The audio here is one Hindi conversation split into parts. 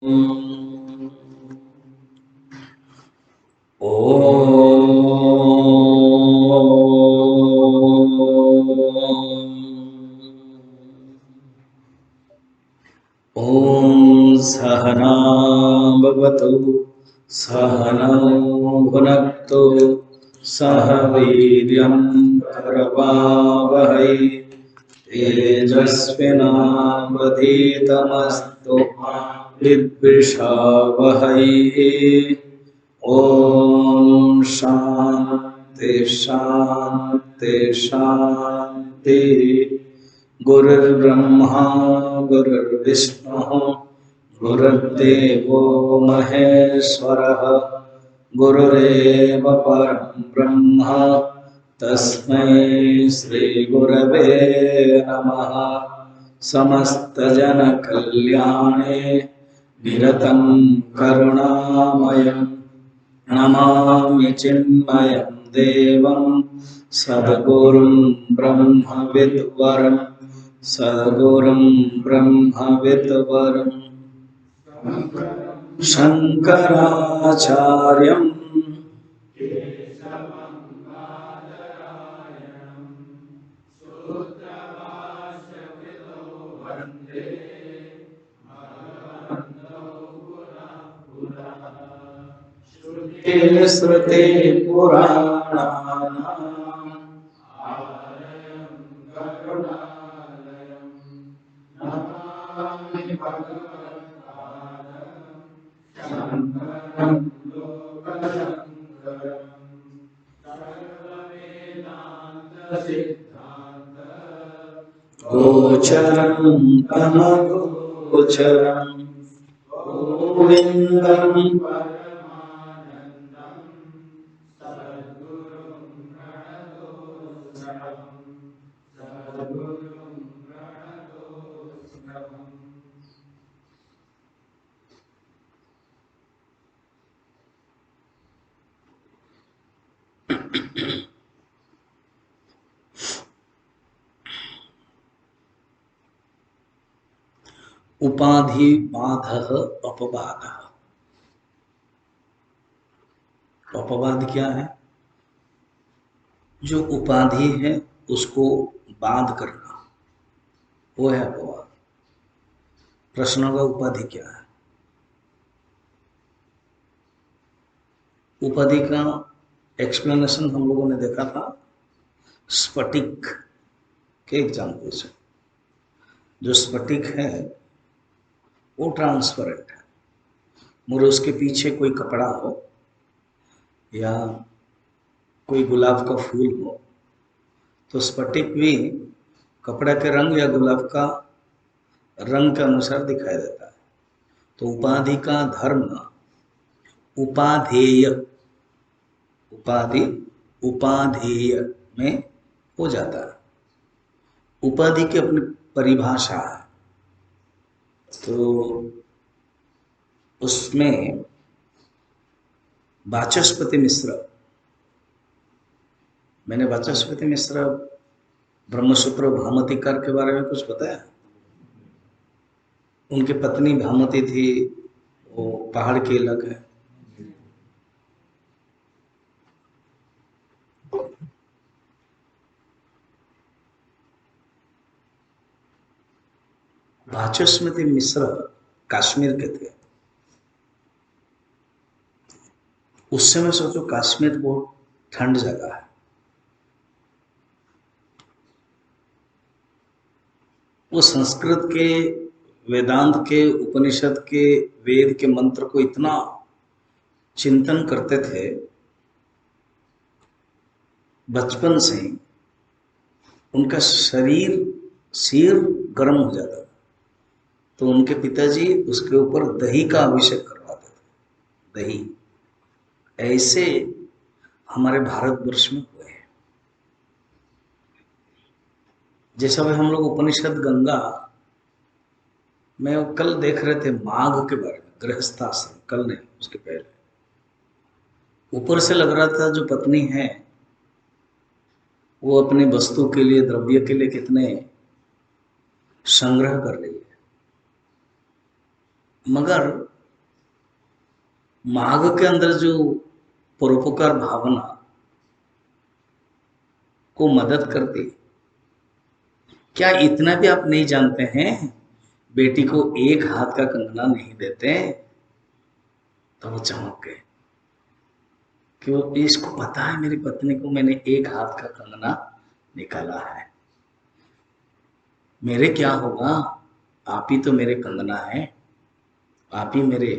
ॐ सहना भवतु सहनौ भुनक्तु सह वीर्यं करवावहै तेजस्विनावधीतमस्तु मा विद्विषावहै। ॐ शान्ति शान्ति शान्ति। गुरुर्ब्रह्मा गुरुर्विष्णुः गुरुर्देवो महेश्वरः गुरुरेव परं ब्रह्म तस्मै श्रीगुरवे नमः। समस्तजनकल्याणे निरतं करुणामयं नमामि चिन्मयं देवं सद्गुरुं ब्रह्मविद्वरं सद्गुरुं ब्रह्मविद्वरं शंकराचार्यं श्रुति पुराणानाम् आलयं करुणालयं नमामि भगवत्पादं शङ्करं लोकशङ्करं सर्ववेदान्तसिद्धान्त गोचरं तमगोचरं गोविन्दं उपाधि बाधः अपवादः। अपवाद क्या है? जो उपाधि है उसको बाध करना, वो है अपवाद। प्रश्न का उपाधि क्या है? उपाधि का एक्सप्लेनेशन हम लोगों ने देखा था स्फटिक के एग्जाम्पल से। जो स्फटिक है वो ट्रांसपेरेंट है, मगर उसके पीछे कोई कपड़ा हो या कोई गुलाब का फूल हो तो स्फटिक भी कपड़ा के रंग या गुलाब का रंग के अनुसार दिखाई देता है। तो उपाधि का धर्म उपाधेय, उपाधि उपाधेय में हो जाता है। उपाधि की अपनी परिभाषा है, तो उसमें वाचस्पति मिश्र, मैंने वाचस्पति मिश्र ब्रह्मसूत्र भामतीकार के बारे में कुछ बताया। उनकी पत्नी भामती थी, वो पहाड़ की अलग है। वाचस्पति मिश्र कश्मीर के थे। उस समय सोचो कश्मीर बहुत ठंड जगह है। वो संस्कृत के वेदांत के उपनिषद के वेद के मंत्र को इतना चिंतन करते थे, बचपन से ही उनका सिर गर्म हो जाता था, तो उनके पिताजी उसके ऊपर दही का अभिषेक करवाते थे। दही ऐसे हमारे भारतवर्ष में हुए हैं। जैसा भी हम लोग उपनिषद गंगा में कल देख रहे थे माघ के बारे में, गृहस्थाश्रम, कल नहीं उसके पहले, ऊपर से लग रहा था जो पत्नी है वो अपनी वस्तु के लिए, द्रव्य के लिए कितने संग्रह कर रही है, मगर माघ के अंदर जो परोपकार भावना को मदद करती, क्या इतना भी आप नहीं जानते हैं? बेटी को एक हाथ का कंगना नहीं देते तो वो चमक गए कि वो इसको पता है मेरी पत्नी को मैंने एक हाथ का कंगना निकाला है। मेरे क्या होगा, आप ही तो मेरे कंगना है, आप ही मेरे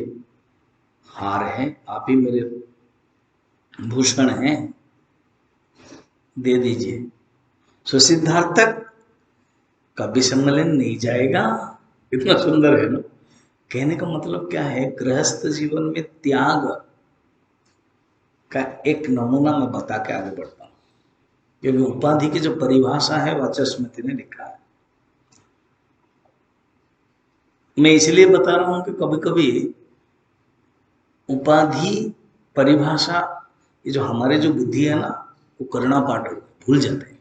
हार हैं, आप ही मेरे भूषण हैं, दे दीजिए। सो सिद्धार्थ तक कभी सम्मेलन नहीं जाएगा। इतना सुंदर है ना। कहने का मतलब क्या है, गृहस्थ जीवन में त्याग का एक नमूना मैं बता के आगे बढ़ता हूं, क्योंकि उपाधि की जो परिभाषा है वाचस्पति ने लिखा है। मैं इसलिए बता रहा हूं कि कभी कभी उपाधि परिभाषा, ये जो हमारे जो बुद्धि है ना, वो करना पाठ भूल जाते हैं।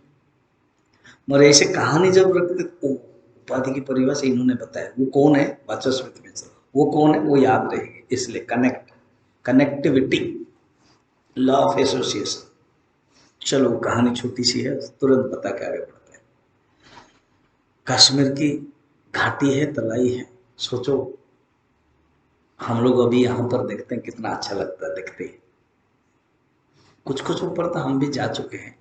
मगर ऐसे कहानी जब रखते तो उपाधि की परिभाषा इन्होंने बताया, वो कौन है, वाचस्पति मिश्र, वो कौन है वो याद रहेगी। इसलिए कनेक्टिविटी, लॉ ऑफ एसोसिएशन। चलो कहानी छोटी सी है, तुरंत बता के आगे बढ़ते हैं। कश्मीर की घाटी है, तलाई है। सोचो हम लोग अभी यहाँ पर देखते हैं कितना अच्छा लगता है देखते ही। कुछ कुछ ऊपर तो हम भी जा चुके हैं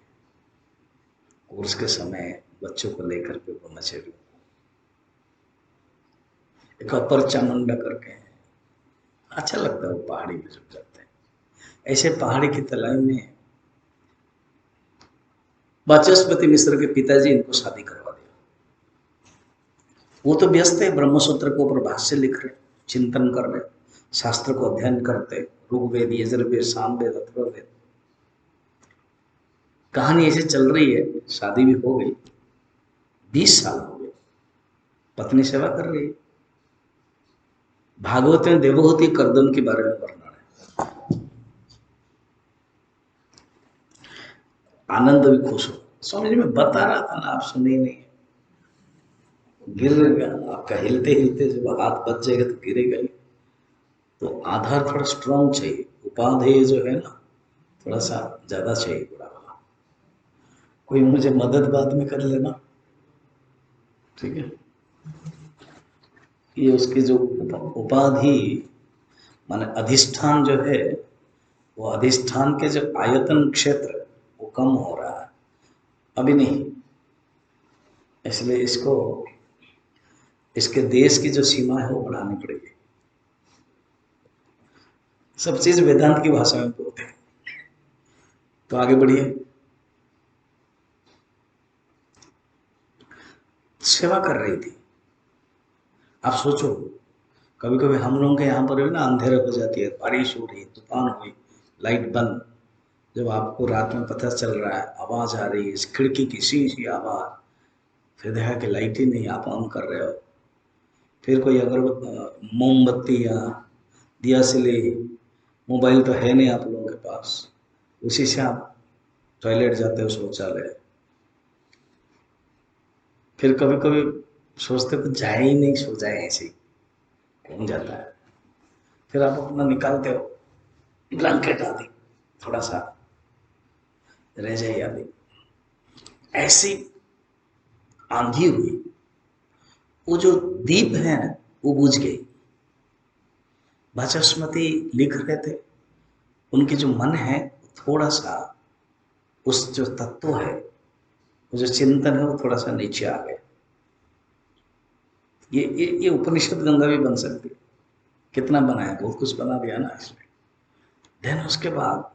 कोर्स के समय, बच्चों को लेकर के ब्रह्मचर्य। एक अपर चामुंडा करके है, अच्छा लगता है वो पहाड़ी में जब जाते हैं। ऐसे पहाड़ी की तलाई में वाचस्पति मिश्र के पिताजी इनको शादी करवा दिया। वो तो व्यस्त है, ब्रह्मसूत्र के ऊपर भाष्य लिख रहे, चिंतन कर रहे, शास्त्र को अध्ययन करते, ऋग्वेद, यजुर्वेद, सामवेद, अथर्ववेद। कहानी ऐसे चल रही है, शादी भी हो गई, 20 साल हो गए, पत्नी सेवा कर रही है। भागवत में देवहूति कर्दम के बारे में वर्णन है। आनंद भी खुश हो। स्वामी जी मैं बता रहा था ना, आप सुने ही नहीं, गिरेगा आपका, हिलते हिलते जब हाथ बच जाएगा तो गिरेगा ही। तो आधार थोड़ा स्ट्रांग चाहिए, उपाधेय जो है ना थोड़ा सा ज्यादा चाहिए, बड़ा वाला। कोई मुझे मदद बाद में कर लेना, ठीक है। ये उसकी जो उपाधि माने अधिष्ठान जो है, वो अधिष्ठान के जो आयतन क्षेत्र वो कम हो रहा है अभी नहीं, इसलिए इसको, इसके देश की जो सीमा है वो बढ़ानी पड़ेगी। सब चीज वेदांत की भाषा में बोलते हैं। तो आगे बढ़िए। सेवा कर रही थी। आप सोचो कभी कभी हम लोगों के यहाँ पर भी ना अंधेरे हो जाती है, बारिश हो रही है, तूफान हुई, लाइट बंद, जब आपको रात में पता चल रहा है, आवाज आ रही है, इस खिड़की की सी सी आवाज, फिर देखा कि लाइट ही नहीं, आप ऑन कर रहे हो, फिर कोई अगर मोमबत्ती या दिया सिले, मोबाइल तो है नहीं आप लोगों के पास, उसी से आप टॉयलेट जाते हो, शौचालय। फिर कभी कभी सोचते कुछ जाए ही नहीं, सो जाए ऐसे ही, कौन जाता है। फिर आप अपना निकालते हो, ब्लैंकेट आदि, थोड़ा सा रजाई आदि, ऐसी आंधी हुई, वो जो दीप है वो बुझ गई। वाचस्पति लिख रहे थे, उनकी जो मन है थोड़ा सा, उस जो तत्व है, वो जो चिंतन है वो थोड़ा सा नीचे आ गया। ये उपनिषद गंगा भी बन सकती है। कितना बनाया, बहुत कुछ बना दिया ना इसमें। देन उसके बाद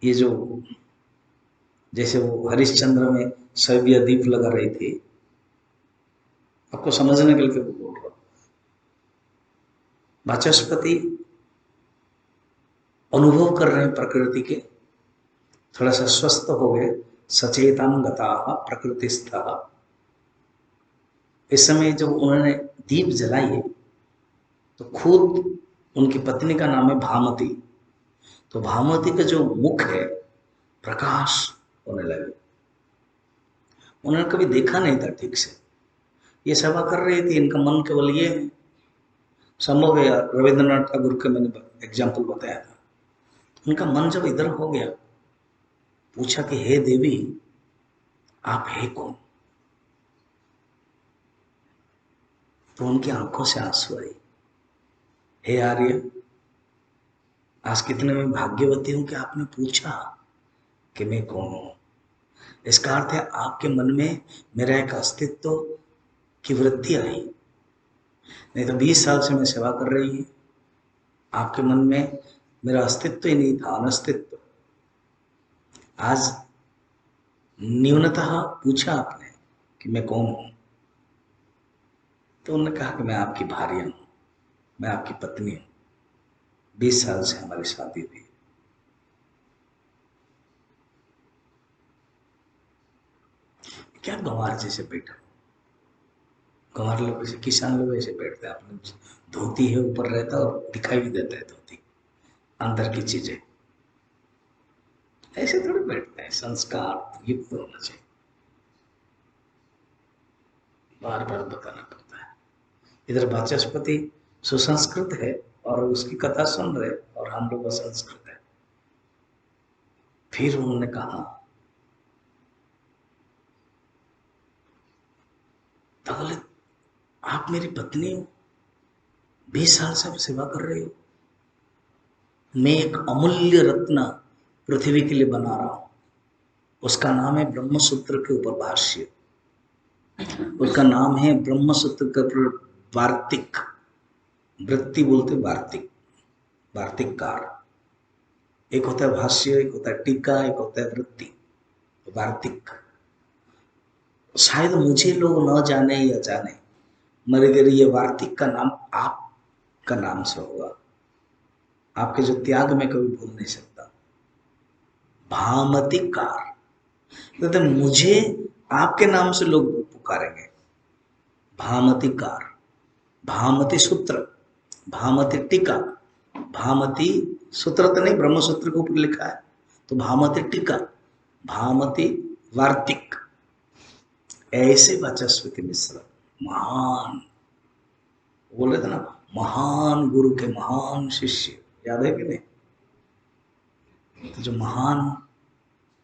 ये जो, जैसे वो हरिश्चंद्र में सव्य दीप लगा रही थी, आपको समझने के लिए बोल रहा हूं। वाचस्पति अनुभव कर रहे हैं प्रकृति के, थोड़ा सा स्वस्थ हो गए, सचेतन गता प्रकृतिस्थ। इस समय जब उन्होंने दीप जलाई तो खुद उनकी पत्नी का नाम है भामती, तो भामती का जो मुख है प्रकाश होने लगे। उन्होंने कभी देखा नहीं था ठीक से, ये सेवा कर रही थी, इनका मन केवल ये है। संभव है रविंद्रनाथ ठाकुर के मैंने एग्जाम्पल बताया था। उनका मन जब इधर हो गया, पूछा कि हे देवी आप है कौन? तो उनकी आंखों से आंसू आए। हे आर्य, आज कितने मैं भाग्यवती हूं कि आपने पूछा कि मैं कौन हूं। इसका अर्थ है आपके मन में मेरा एक अस्तित्व की वृत्ति आई। नहीं तो 20 साल से मैं सेवा कर रही हूं, आपके मन में मेरा अस्तित्व ही नहीं था, अनस्तित्व। आज न्यूनतः पूछा आपने कि मैं कौन हूं, तो उन्होंने कहा कि मैं आपकी भार्या हूं, मैं आपकी पत्नी हूं, 20 साल से हमारी शादी हुई। क्या गंवार जैसे बैठा? गंवार लोग ऐसे, किसान लोग ऐसे बैठते हैं। आपने धोती है ऊपर रहता और दिखाई भी देता है धोती, अंदर की चीजें। ऐसे थोड़े बैठते हैं, संस्कार युक्त होना चाहिए। बार बार बताना पड़ता है। इधर वाचस्पति सुसंस्कृत है और उसकी कथा सुन रहे, और हम लोग असंस्कृत है। फिर उन्होंने कहा, तो बोले आप मेरी पत्नी हो, 20 साल से आप सेवा कर रहे हो, मैं एक अमूल्य रत्न पृथ्वी के लिए बना रहा हूं, उसका नाम है ब्रह्मसूत्र के ऊपर भाष्य, उसका नाम है ब्रह्मसूत्र के ऊपर वार्तिक। वृत्ति बोलते वार्तिक, वार्तिककार। एक होता है भाष्य, एक होता है टीका, एक होता है वृत्ति, वार्तिक। शायद मुझे लोग न जाने या जाने, मगर ये वार्तिक का नाम आपका नाम से होगा। आपके जो त्याग में कभी भूल नहीं सकता। भामतिकार, तो मुझे आपके नाम से लोग पुकारेंगे। भामतिकार, भामति सूत्र, भामति टीका, भामति सूत्र तो नहीं, ब्रह्म सूत्र के ऊपर लिखा है, तो भामति टीका, भामति वार्तिक। ऐसे वाचस्पति मिश्र महान, बोल रहे थे ना, महान गुरु के महान शिष्य, याद है कि नहीं? तो जो महान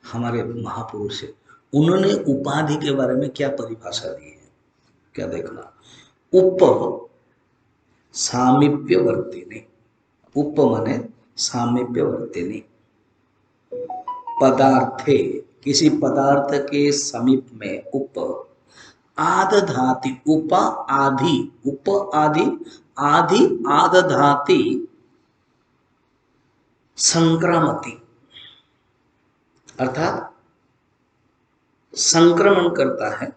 हमारे महापुरुष है, उन्होंने उपाधि के बारे में क्या परिभाषा दी है, क्या देखना। उप सामीप्यवर्तिनी, उप माने सामीप्यवर्तिनी, पदार्थे, किसी पदार्थ के समीप में, उप आदधाति, उप आदि, उप आदि, आदि आदधाति, संक्रामति, अर्थात संक्रमण करता है,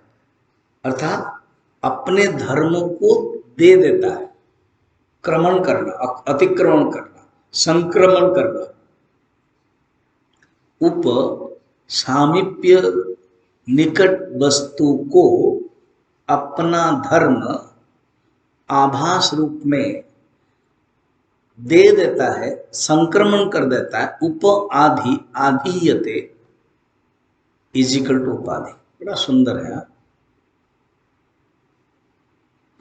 अर्थात अपने धर्म को दे देता है। क्रमण करना, अतिक्रमण करना, संक्रमण करना। उप सामीप्य, निकट वस्तु को अपना धर्म आभास रूप में दे देता है, संक्रमण कर देता है। उप आधि, आधीयते इजिकल टू उपाधि। बड़ा सुंदर है।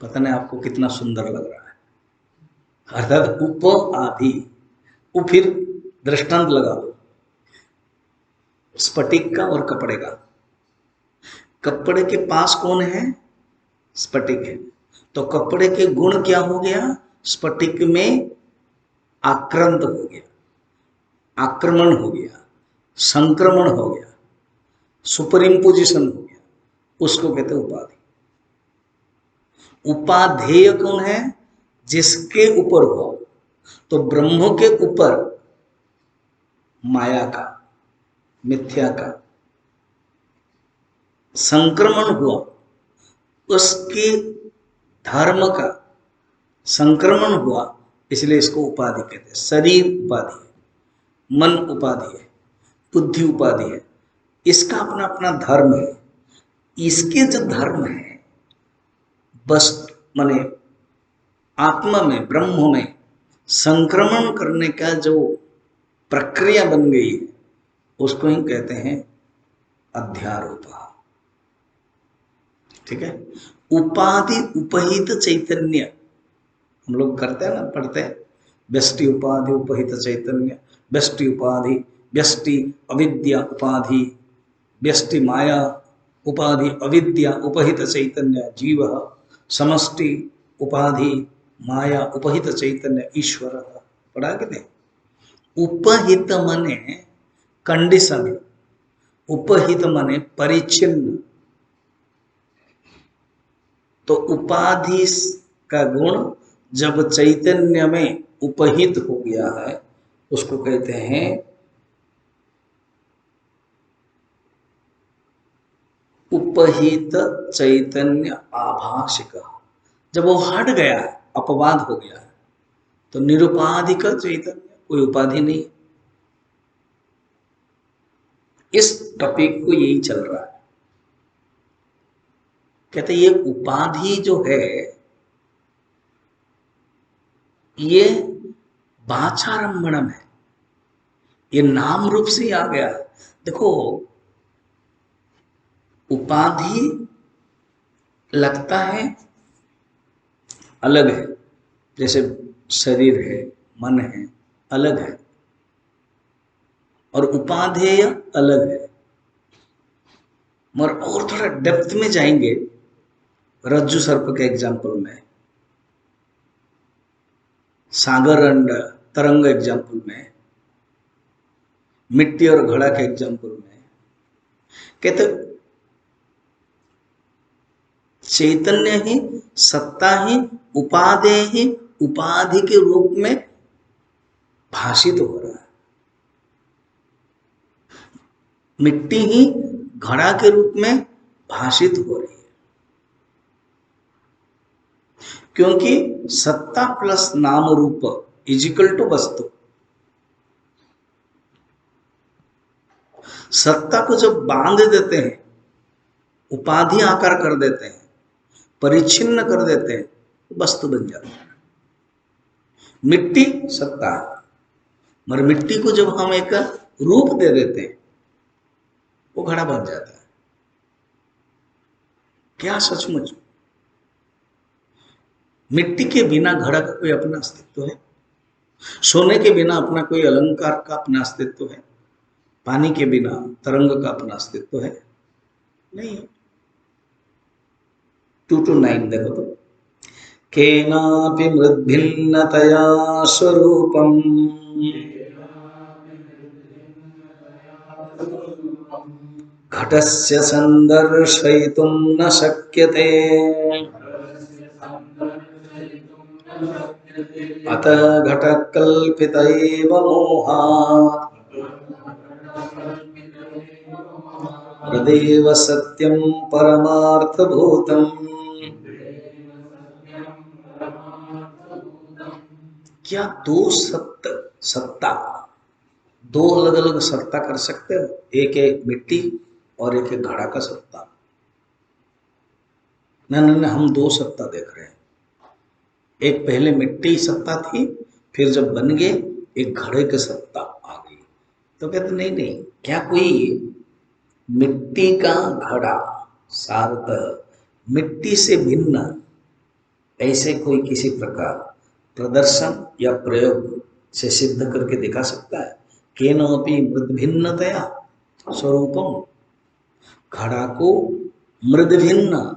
पता नहीं आपको कितना सुंदर लग रहा है। अर्थात उप आधि, फिर दृष्टांत लगा दो स्फटिक का और कपड़े का। कपड़े के पास कौन है? स्फटिक है। तो कपड़े के गुण क्या हो गया? स्फटिक में आक्रांत हो गया, आक्रमण हो गया, संक्रमण हो गया, सुपर इम्पोजिशन हो गया, उसको कहते हैं उपाधि। उपाधेय कौन है? जिसके ऊपर हुआ। तो ब्रह्म के ऊपर माया का, मिथ्या का संक्रमण हुआ, उसके धर्म का संक्रमण हुआ, इसलिए इसको उपाधि कहते हैं। शरीर उपाधि है, मन उपाधि है, बुद्धि उपाधि है, इसका अपना अपना धर्म है। इसके जो धर्म है, बस माने आत्मा में, ब्रह्म में संक्रमण करने का जो प्रक्रिया बन गई है, उसको ही कहते हैं अध्यारोप। ठीक है। उपाधि उपहित चैतन्य, हम लोग करते हैं ना, पढ़ते हैं, व्यष्टि उपाधि उपहित चैतन्य, व्यष्टि उपाधि, व्यष्टि अविद्या उपाधि, व्यष्टि माया उपाधि अविद्या उपहित चैतन्य जीव, समष्टि उपाधि माया उपहित चैतन्य ईश्वर। पढ़ा कि नहीं? उपहित मने कंडीशन, उपहित मने परिच्छिन्न। तो उपाधि का गुण जब चैतन्य में उपहित हो गया है उसको कहते हैं उपहित चैतन्य आभासिक। जब वो हट गया है, अपवाद हो गया है, तो निरुपाधिक चैतन्य, कोई उपाधि नहीं। इस टॉपिक को यही चल रहा है। कहते ये उपाधि जो है ये वाचारंभणम है, ये नाम रूप से ही आ गया है। देखो उपाधि लगता है अलग है, जैसे शरीर है, मन है, अलग है, और उपाधेय अलग है। मगर और थोड़ा डेप्थ में जाएंगे, रज्जु सर्प के एग्जाम्पल में, सागर अंड तरंग एग्जाम्पल में, मिट्टी और घड़ा के एग्जाम्पल में, कहते चैतन्य ही, सत्ता ही, उपादेय ही उपाधि के रूप में भाषित हो रहा है। मिट्टी ही घड़ा के रूप में भाषित हो रही है, क्योंकि सत्ता प्लस नाम रूप इजिकल टू वस्तु। सत्ता को जब बांध देते हैं, उपाधि आकार कर देते हैं, परिच्छिन्न कर देते हैं, तो वस्तु बन जाती है। मिट्टी सत्ता है, मगर मिट्टी को जब हम एक रूप दे देते हैं वो घड़ा बन जाता है। क्या सचमुच मिट्टी के बिना घड़ा का कोई अपना अस्तित्व है? सोने के बिना अपना कोई अलंकार का अपना अस्तित्व है? पानी के बिना तरंग का अपना अस्तित्व है? नहीं। 2 to 9 देखो तो, केनापि मृद्भिन्नतया स्वरूपम् घटस्य संदर्शयितुं न शक्यते अत घटकल्पित एव मोहात् तदेव सत्यं परमार्थभूतम्। क्या दो सत्ता, दो अलग अलग सत्ता कर सकते हो? एक है मिट्टी और एक है घड़ा का सत्ता। नहीं, हम दो सत्ता देख रहे हैं। एक पहले मिट्टी सत्ता थी, फिर जब बन गए एक घड़े की सत्ता आ गई। तो कहते नहीं नहीं, क्या कोई मिट्टी का घड़ा सारतः मिट्टी से भिन्न ऐसे कोई किसी प्रकार प्रदर्शन या प्रयोग से सिद्ध करके दिखा सकता है? केनोपि मृद भिन्नतया स्वरूपम, घड़ा को मृद भिन्न,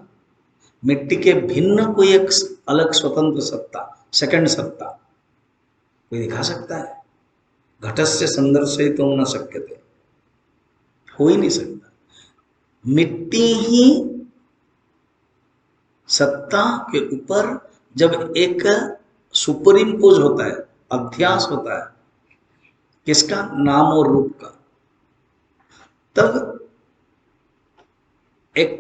मिट्टी के भिन्न कोई एक अलग स्वतंत्र सत्ता, सेकंड सत्ता कोई दिखा सकता है? घटस्य संदर्शयितुं न शक्यते, हो ही नहीं सकता। मिट्टी ही सत्ता के ऊपर जब एक सुपर इम्पोज होता है, अध्यास होता है, किसका? नाम और रूप का, तब एक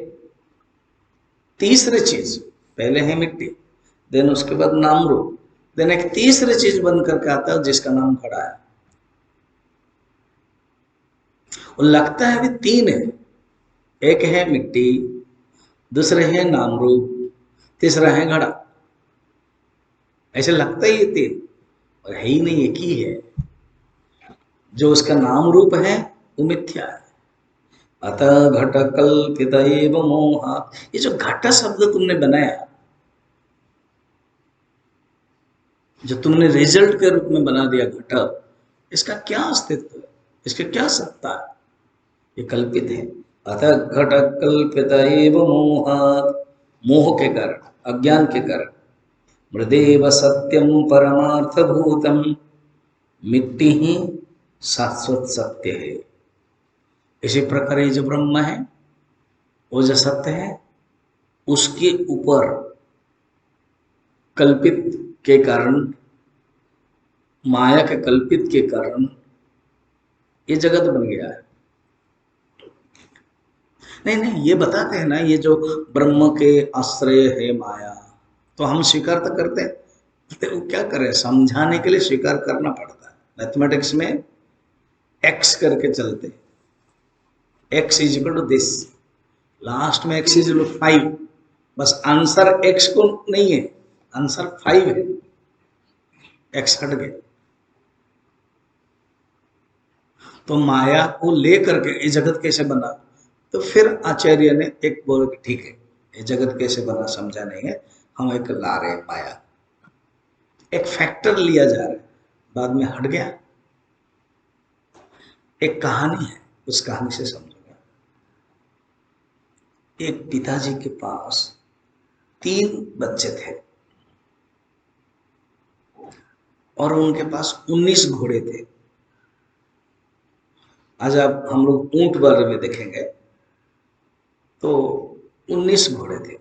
तीसरी चीज, पहले है मिट्टी, देन उसके बाद नाम रूप, देन एक तीसरी चीज बन करके आता है जिसका नाम घड़ा है। और लगता है अभी तीन है, एक है मिट्टी, दूसरे है नाम रूप, तीसरा है घड़ा। ऐसे लगता ही है तीन, और है ही नहीं, एक ही है। जो उसका नाम रूप है वो मिथ्या है। अतः घट कल्पित एव मोहात्, ये जो घट शब्द तुमने बनाया, जो तुमने रिजल्ट के रूप में बना दिया घटक, इसका क्या अस्तित्व है, इसकी क्या सत्ता है? ये कल्पित है। अतः घटक कल्पित एव मोहात्, मोह के कारण, अज्ञान के कारण। मृदेव सत्यम परमार्थ भूतम, मिट्टी ही शाश्वत सत्य है। इसी प्रकार ये जो ब्रह्म है, वो जो सत्य है, उसके ऊपर कल्पित के कारण, माया के कल्पित के कारण ये जगत बन गया है। नहीं नहीं, ये बताते हैं ना, ये जो ब्रह्म के आश्रय है माया, तो हम स्वीकार तो करते हैं, तो वो क्या करें, समझाने के लिए स्वीकार करना पड़ता है। मैथमेटिक्स में एक्स करके चलते, x is equal to this, last में एक्स इज इक्वल टू 5, बस आंसर एक्स को नहीं है, आंसर 5 है, एक्स हट गया। तो माया को लेकर के ये जगत कैसे बना, तो फिर आचार्य ने एक बोल कि ठीक है, ये जगत कैसे बना समझा नहीं है, हम एक ला रहे हैं माया, एक फैक्टर लिया जा रहा है, बाद में हट गया। एक कहानी है, उस कहानी से समझोगे। एक पिताजी के पास 3 बच्चे थे और उनके पास 19 घोड़े थे। आज आप हम लोग ऊंट बारे में देखेंगे तो 19 घोड़े थे,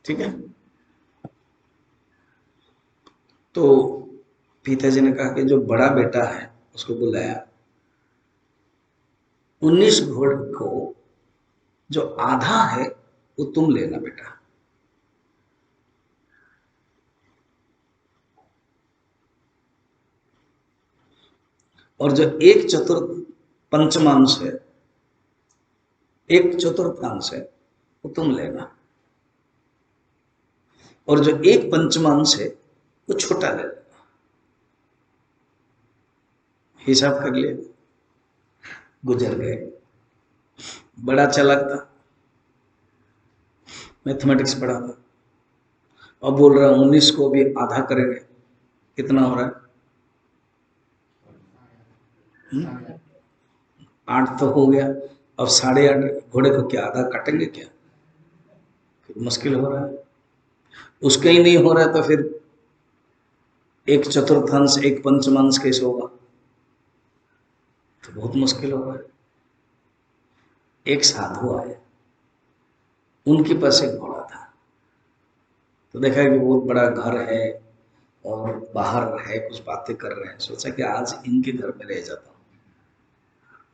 ठीक है। तो पिताजी ने कहा कि जो बड़ा बेटा है उसको बुलाया, 19 घोड़े को जो आधा है वो तुम लेना बेटा, और जो 1/4 पंचमांश है, 1/4 है वो तुम लेना, और जो 1/5 है वो छोटा ले लेना। हिसाब कर लिया, गुजर गए। बड़ा चालाक था, मैथमेटिक्स पढ़ा था, अब बोल रहा हूं 19 को भी आधा करेंगे, कितना हो रहा है? 8 तो हो गया, अब 8.5 घोड़े को क्या आधा काटेंगे क्या? मुश्किल हो रहा है। उसका ही नहीं हो रहा है तो फिर 1/4, 1/5 कैसे होगा? तो बहुत मुश्किल होगा। एक साधु आए, उनके पास एक घोड़ा था, तो देखा कि बहुत बड़ा घर है और बाहर है, कुछ बातें कर रहे हैं, सोचा कि आज इनके घर में रह जाता हूँ।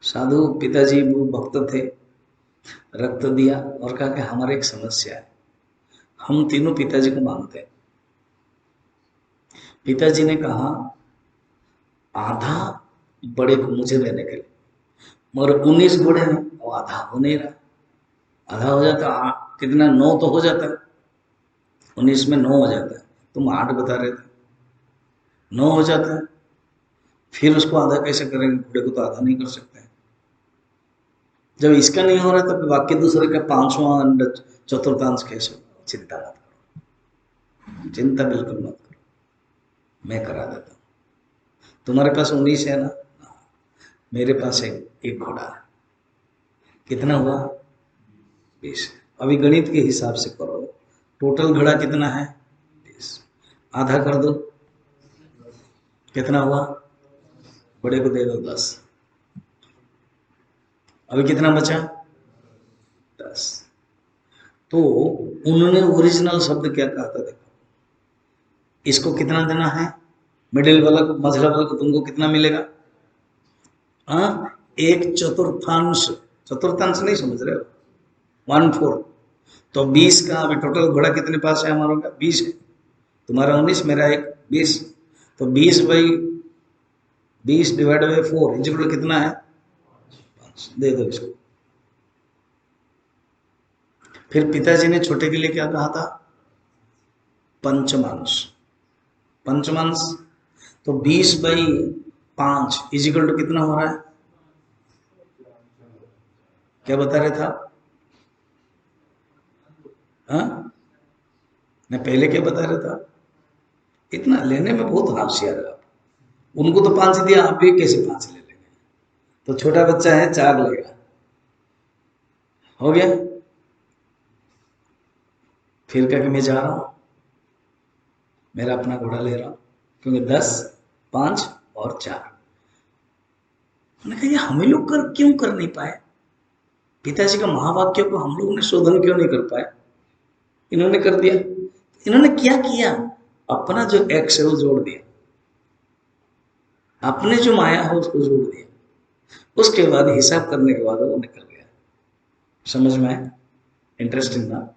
साधु पिताजी वो भक्त थे, रक्त दिया और कहा कि हमारी एक समस्या है, हम तीनों पिताजी को मानते हैं। पिताजी ने कहा आधा बड़े को मुझे देने के लिए, मगर 19 घोड़े हैं वो आधा हो नहीं रहा। आधा हो जाता कितना, 9 तो हो जाता है, 19 में 9 हो जाता है, तुम 8 बता रहे थे, 9 हो जाता है, फिर उसको आधा कैसे करेंगे? घोड़े को तो आधा नहीं कर सकते। जब इसका नहीं हो रहा तो बाकी दूसरे का 5वां 1/4 कैसे होगा? चिंता मत करो, चिंता बिल्कुल मत करो, मैं करा देता हूँ। तुम्हारे पास 19 है ना, मेरे पास एक घोड़ा है, कितना हुआ? 20। अभी गणित के हिसाब से करो, टोटल घोड़ा कितना है? 20, आधा कर दो, कितना हुआ? बड़े को दे दो 10, अभी कितना बचा? 10। तो उन्होंने ओरिजिनल शब्द क्या कहा था देखो, इसको कितना देना है, मिडिल वाला को, मझला वाला को तुमको कितना मिलेगा? हाँ, 1/4, चतुर्थांश नहीं समझ रहे हो, 1/4। तो 20 का अभी टोटल घोड़ा कितने पास है हमारा का? 20 है, तुम्हारा 19, मेरा 1, 20। तो 20 डिवाइड बाई 4 इक्वल कितना है? 5। दे दो इसको। फिर पिताजी ने छोटे के लिए क्या कहा था? पंचमांश, पंचमांश। तो 20/5 इक्वल टू कितना हो रहा है? क्या बता रहे था? हाँ, मैं पहले क्या बता रहा था, इतना लेने में बहुत होशियार है आप। उनको तो 5 दिया, आप भी कैसे 5 ले लेंगे? तो छोटा बच्चा है 4 लेगा, हो गया। फिर क्या कि मैं जा रहा हूं, मेरा अपना घोड़ा ले रहा हूं, क्योंकि 10, 5 और 4। मैंने कहा ये हमें लोग क्यों कर नहीं पाए? पिताजी का महावाक्य को हम लोगों ने शोधन क्यों नहीं कर पाए? इन्होंने कर दिया। इन्होंने क्या किया? अपना जो एक्स है वो जोड़ दिया, अपने जो माया है उसको जोड़ दिया। उसके बाद हिसाब करने के बाद वो निकल गया। समझ में आया? इंटरेस्टिंग ना?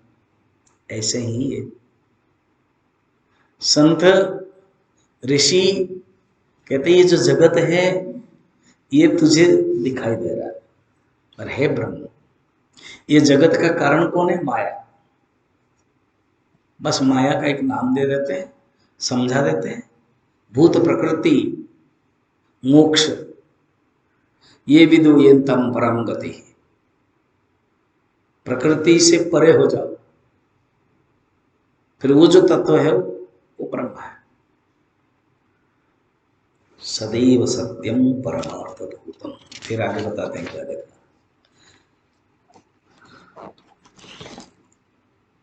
ऐसे ही है संत ऋषि कहते ये जो जगत है ये तुझे दिखाई दे रहा है, पर है ब्रह्म। ये जगत का कारण कौन है? माया। बस माया का एक नाम दे देते हैं, समझा देते हैं। भूत प्रकृति मोक्ष ये विदु ये तम परम गति। प्रकृति से परे हो जाओ, फिर वो जो तत्व है वो ब्रह्म है। सदैव सत्यम परमार्थ भूतम। फिर आगे बताते हैं क्या देखना।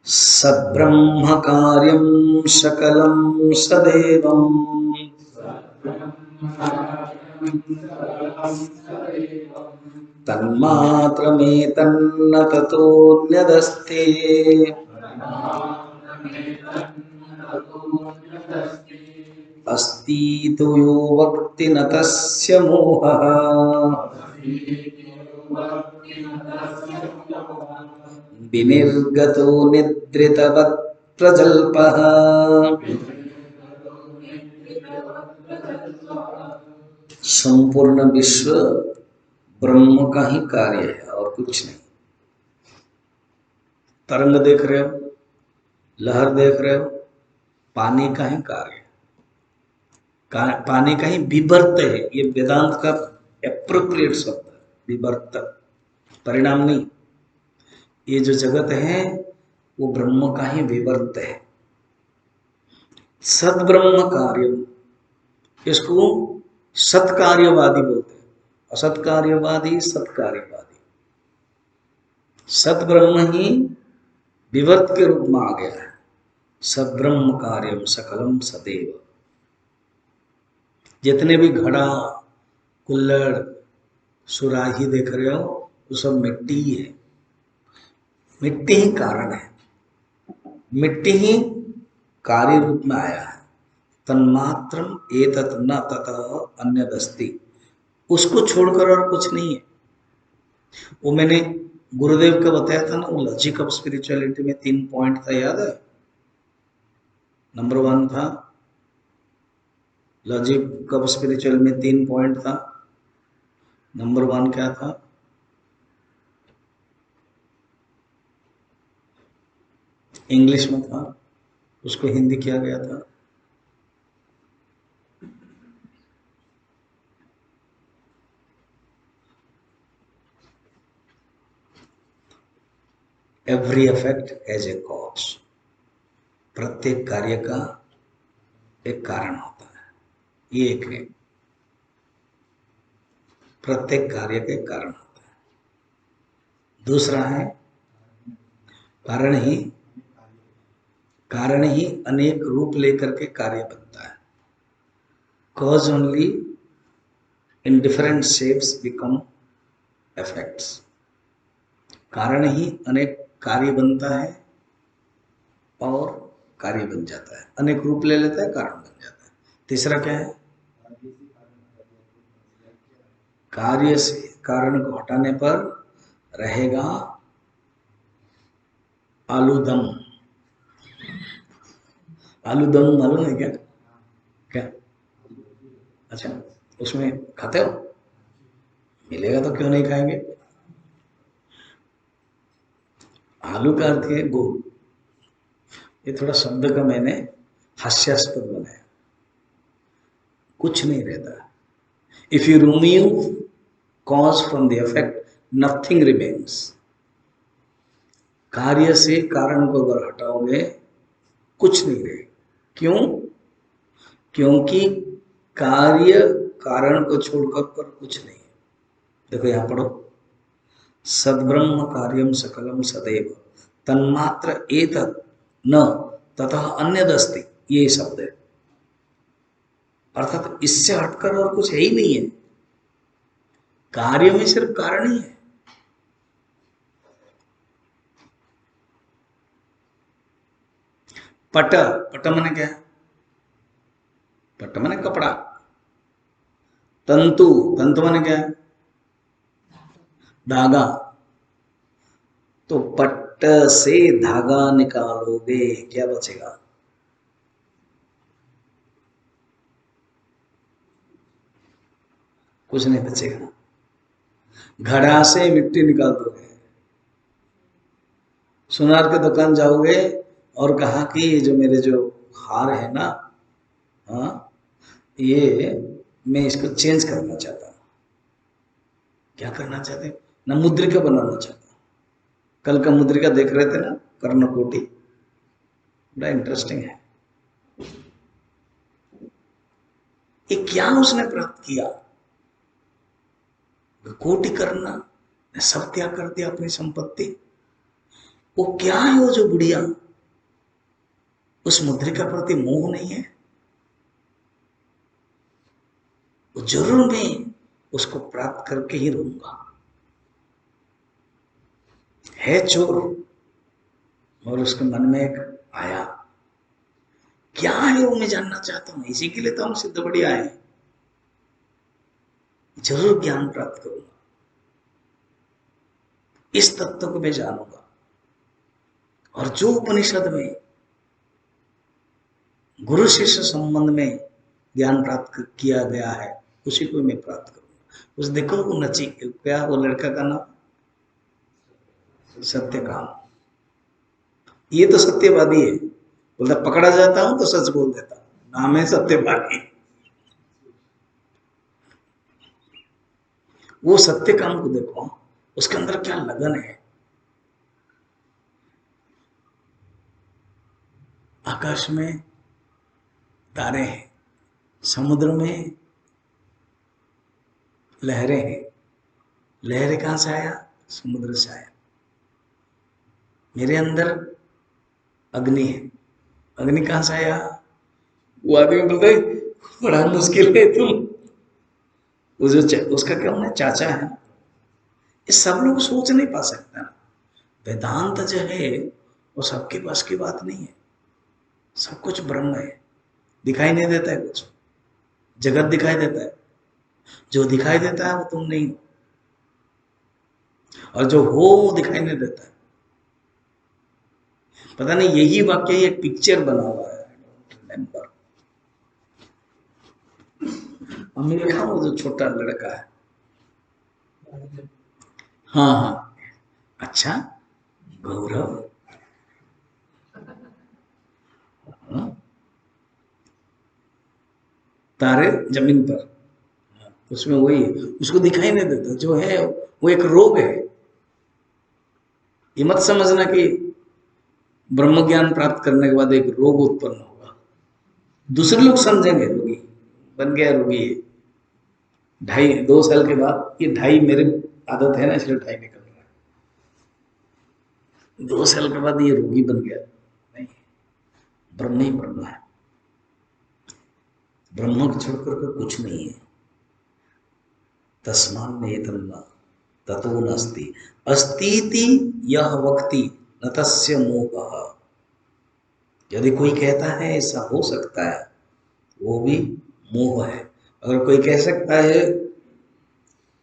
सद्ब्रह्म कार्यम सकलम सदैवम तन्मात्रमेतन्न ततोऽन्यदस्ति अस्ति तु यो वक्ति न तस्य मोहः विनिर्गतो निद्रितवत् प्रजल्पः। संपूर्ण विश्व ब्रह्म का ही कार्य है और कुछ नहीं। तरंग देख रहे हो, लहर देख रहे हो, पानी का ही कार्य है, पानी का ही विवर्त है। ये वेदांत का एप्रोप्रिएट शब्द है, विवर्त, परिणाम नहीं। ये जो जगत है वो ब्रह्म का ही विवर्त है। सद्ब्रह्म कार्य, इसको सत्कार्यवादी बोलते हैं। असत्कार्यवादी सत्कार्यवादी। सद्ब्रह्म ही विवर्त के रूप में आ गया है। सद्ब्रह्म कार्यम सकलम सदैव। जितने भी घड़ा कुल्लड़ सुराही देख रहे हो वो सब मिट्टी ही है। मिट्टी ही कारण है, मिट्टी ही कार्य रूप में आया है। तन्मात्रम एतत् न ततः अन्यदस्ति। उसको छोड़कर और कुछ नहीं है। वो मैंने गुरुदेव का बताया था ना, वो लॉजिक ऑफ स्पिरिचुअलिटी में 3 पॉइंट था, याद है? नंबर 1 था लॉजिक ऑफ स्पिरिचुअल में 3 पॉइंट था। नंबर 1 क्या था? इंग्लिश में था, उसको हिंदी किया गया था। Every effect as a cause. प्रत्येक कार्य का एक कारण होता है, ये एक है। प्रत्येक कार्य का एक कारण होता है। दूसरा है कारण ही अनेक रूप लेकर के कार्य बनता है। Cause only in different shapes become effects. कारण ही अनेक कार्य बनता है और कार्य बन जाता है, अनेक रूप ले लेता है, कारण बन जाता है। तीसरा क्या है? कार्य से कारण को हटाने पर रहेगा आलूदम। आलूदम मालूम है क्या? क्या? अच्छा, उसमें खाते हो? मिलेगा तो क्यों नहीं खाएंगे? आलू का अर्थ है गोल। ये थोड़ा शब्द का मैंने हास्यास्पद बनाया। कुछ नहीं रहता। If you remove cause from the effect, nothing remains. कार्य से कारण को अगर हटाओगे कुछ नहीं रहे। क्यों? क्योंकि कार्य कारण को छोड़कर पर कुछ नहीं है। देखो यहां पढ़ो, सद्ब्रह्म कार्यम सकलम सदैव तन्मात्र एतत् न ततः अन्यदस्ति, ये शब्द है। अर्थात इससे हटकर और कुछ है ही नहीं है। कार्य में सिर्फ कारण ही है। पट, पट माने क्या? पट माने कपड़ा। तंतु, तंतु माने क्या? धागा। तो पट से धागा निकालोगे क्या बचेगा? कुछ नहीं बचेगा। घड़ा से मिट्टी निकाल दोगे, सुनार के दुकान जाओगे और कहा कि ये जो मेरे जो हार है ना, हाँ, ये मैं इसको चेंज करना चाहता हूँ। क्या करना चाहते? ना मुद्रिका बनाना चाहता हूँ। कल का मुद्रिका देख रहे थे ना, कर्णकोटि, बड़ा इंटरेस्टिंग है। ये क्या उसने प्राप्त किया? कोटि करना, सब त्याग कर दिया अपनी संपत्ति। वो क्या है वो जो बुढ़िया, उस मुद्रिका प्रति मोह नहीं है? वो जरूर मैं उसको प्राप्त करके ही रहूंगा। है चोर, और उसके मन में एक आया, क्या है वो मैं जानना चाहता हूं, इसी के लिए तो हम सिद्ध बढ़िया आए, जरूर ज्ञान प्राप्त करूंगा, इस तत्व को मैं जानूंगा। और जो उपनिषद में गुरु शिष्य संबंध में ज्ञान प्राप्त किया गया है, उसी को मैं प्राप्त करूंगा। उस देखो वो नची, क्या वो लड़का का नाम? सत्यकाम। ये तो सत्यवादी है, बोलता पकड़ा जाता हूं तो सच बोल देता, नाम है सत्यवादी। वो सत्यकाम को देखो, उसके अंदर क्या लगन है। आकाश में तारे हैं, समुद्र में लहरें हैं। लहरें कहां से आया? समुद्र से आया। मेरे अंदर अग्नि है, अग्नि कहां से आया? वो आदमी बोलते बड़ा मुश्किल है तुम, वो जो उसका क्या होना, चाचा है। ये सब लोग सोच नहीं पा सकता। वेदांत जो है वो सबके पास की बात नहीं है। सब कुछ ब्रह्म है, दिखाई नहीं देता है कुछ, जगत दिखाई देता है, जो दिखाई देता है वो तुम नहीं हो, और जो हो वो दिखाई नहीं देता है। पता नहीं यही वाक्य ही एक पिक्चर बना हुआ है, रिमेंबर। हमने देखा वो जो छोटा लड़का है, हाँ हाँ, अच्छा गौरव, हाँ? तारे जमीन पर, उसमें वही, उसको दिखाई नहीं देता जो है, वो एक रोग है। ये मत समझना कि ब्रह्म ज्ञान प्राप्त करने के बाद एक रोग उत्पन्न होगा। दूसरे लोग समझेंगे रोगी बन गया, रोगी है। 2.5 साल के बाद, ये 2.5 मेरे आदत है ना, इसलिए 2.5 निकल रहा है। 2 साल के बाद ये रोगी बन गया। नहीं, ब्रह्म ही ब्रह्म है, ब्रह्म को छोड़कर के कुछ नहीं है। तस्मान् नेतन्न ततो नास्ति अस्तीति यह वक्ति न तस्य मोहः। यदि कोई कहता है ऐसा हो सकता है, वो भी मोह है। अगर कोई कह सकता है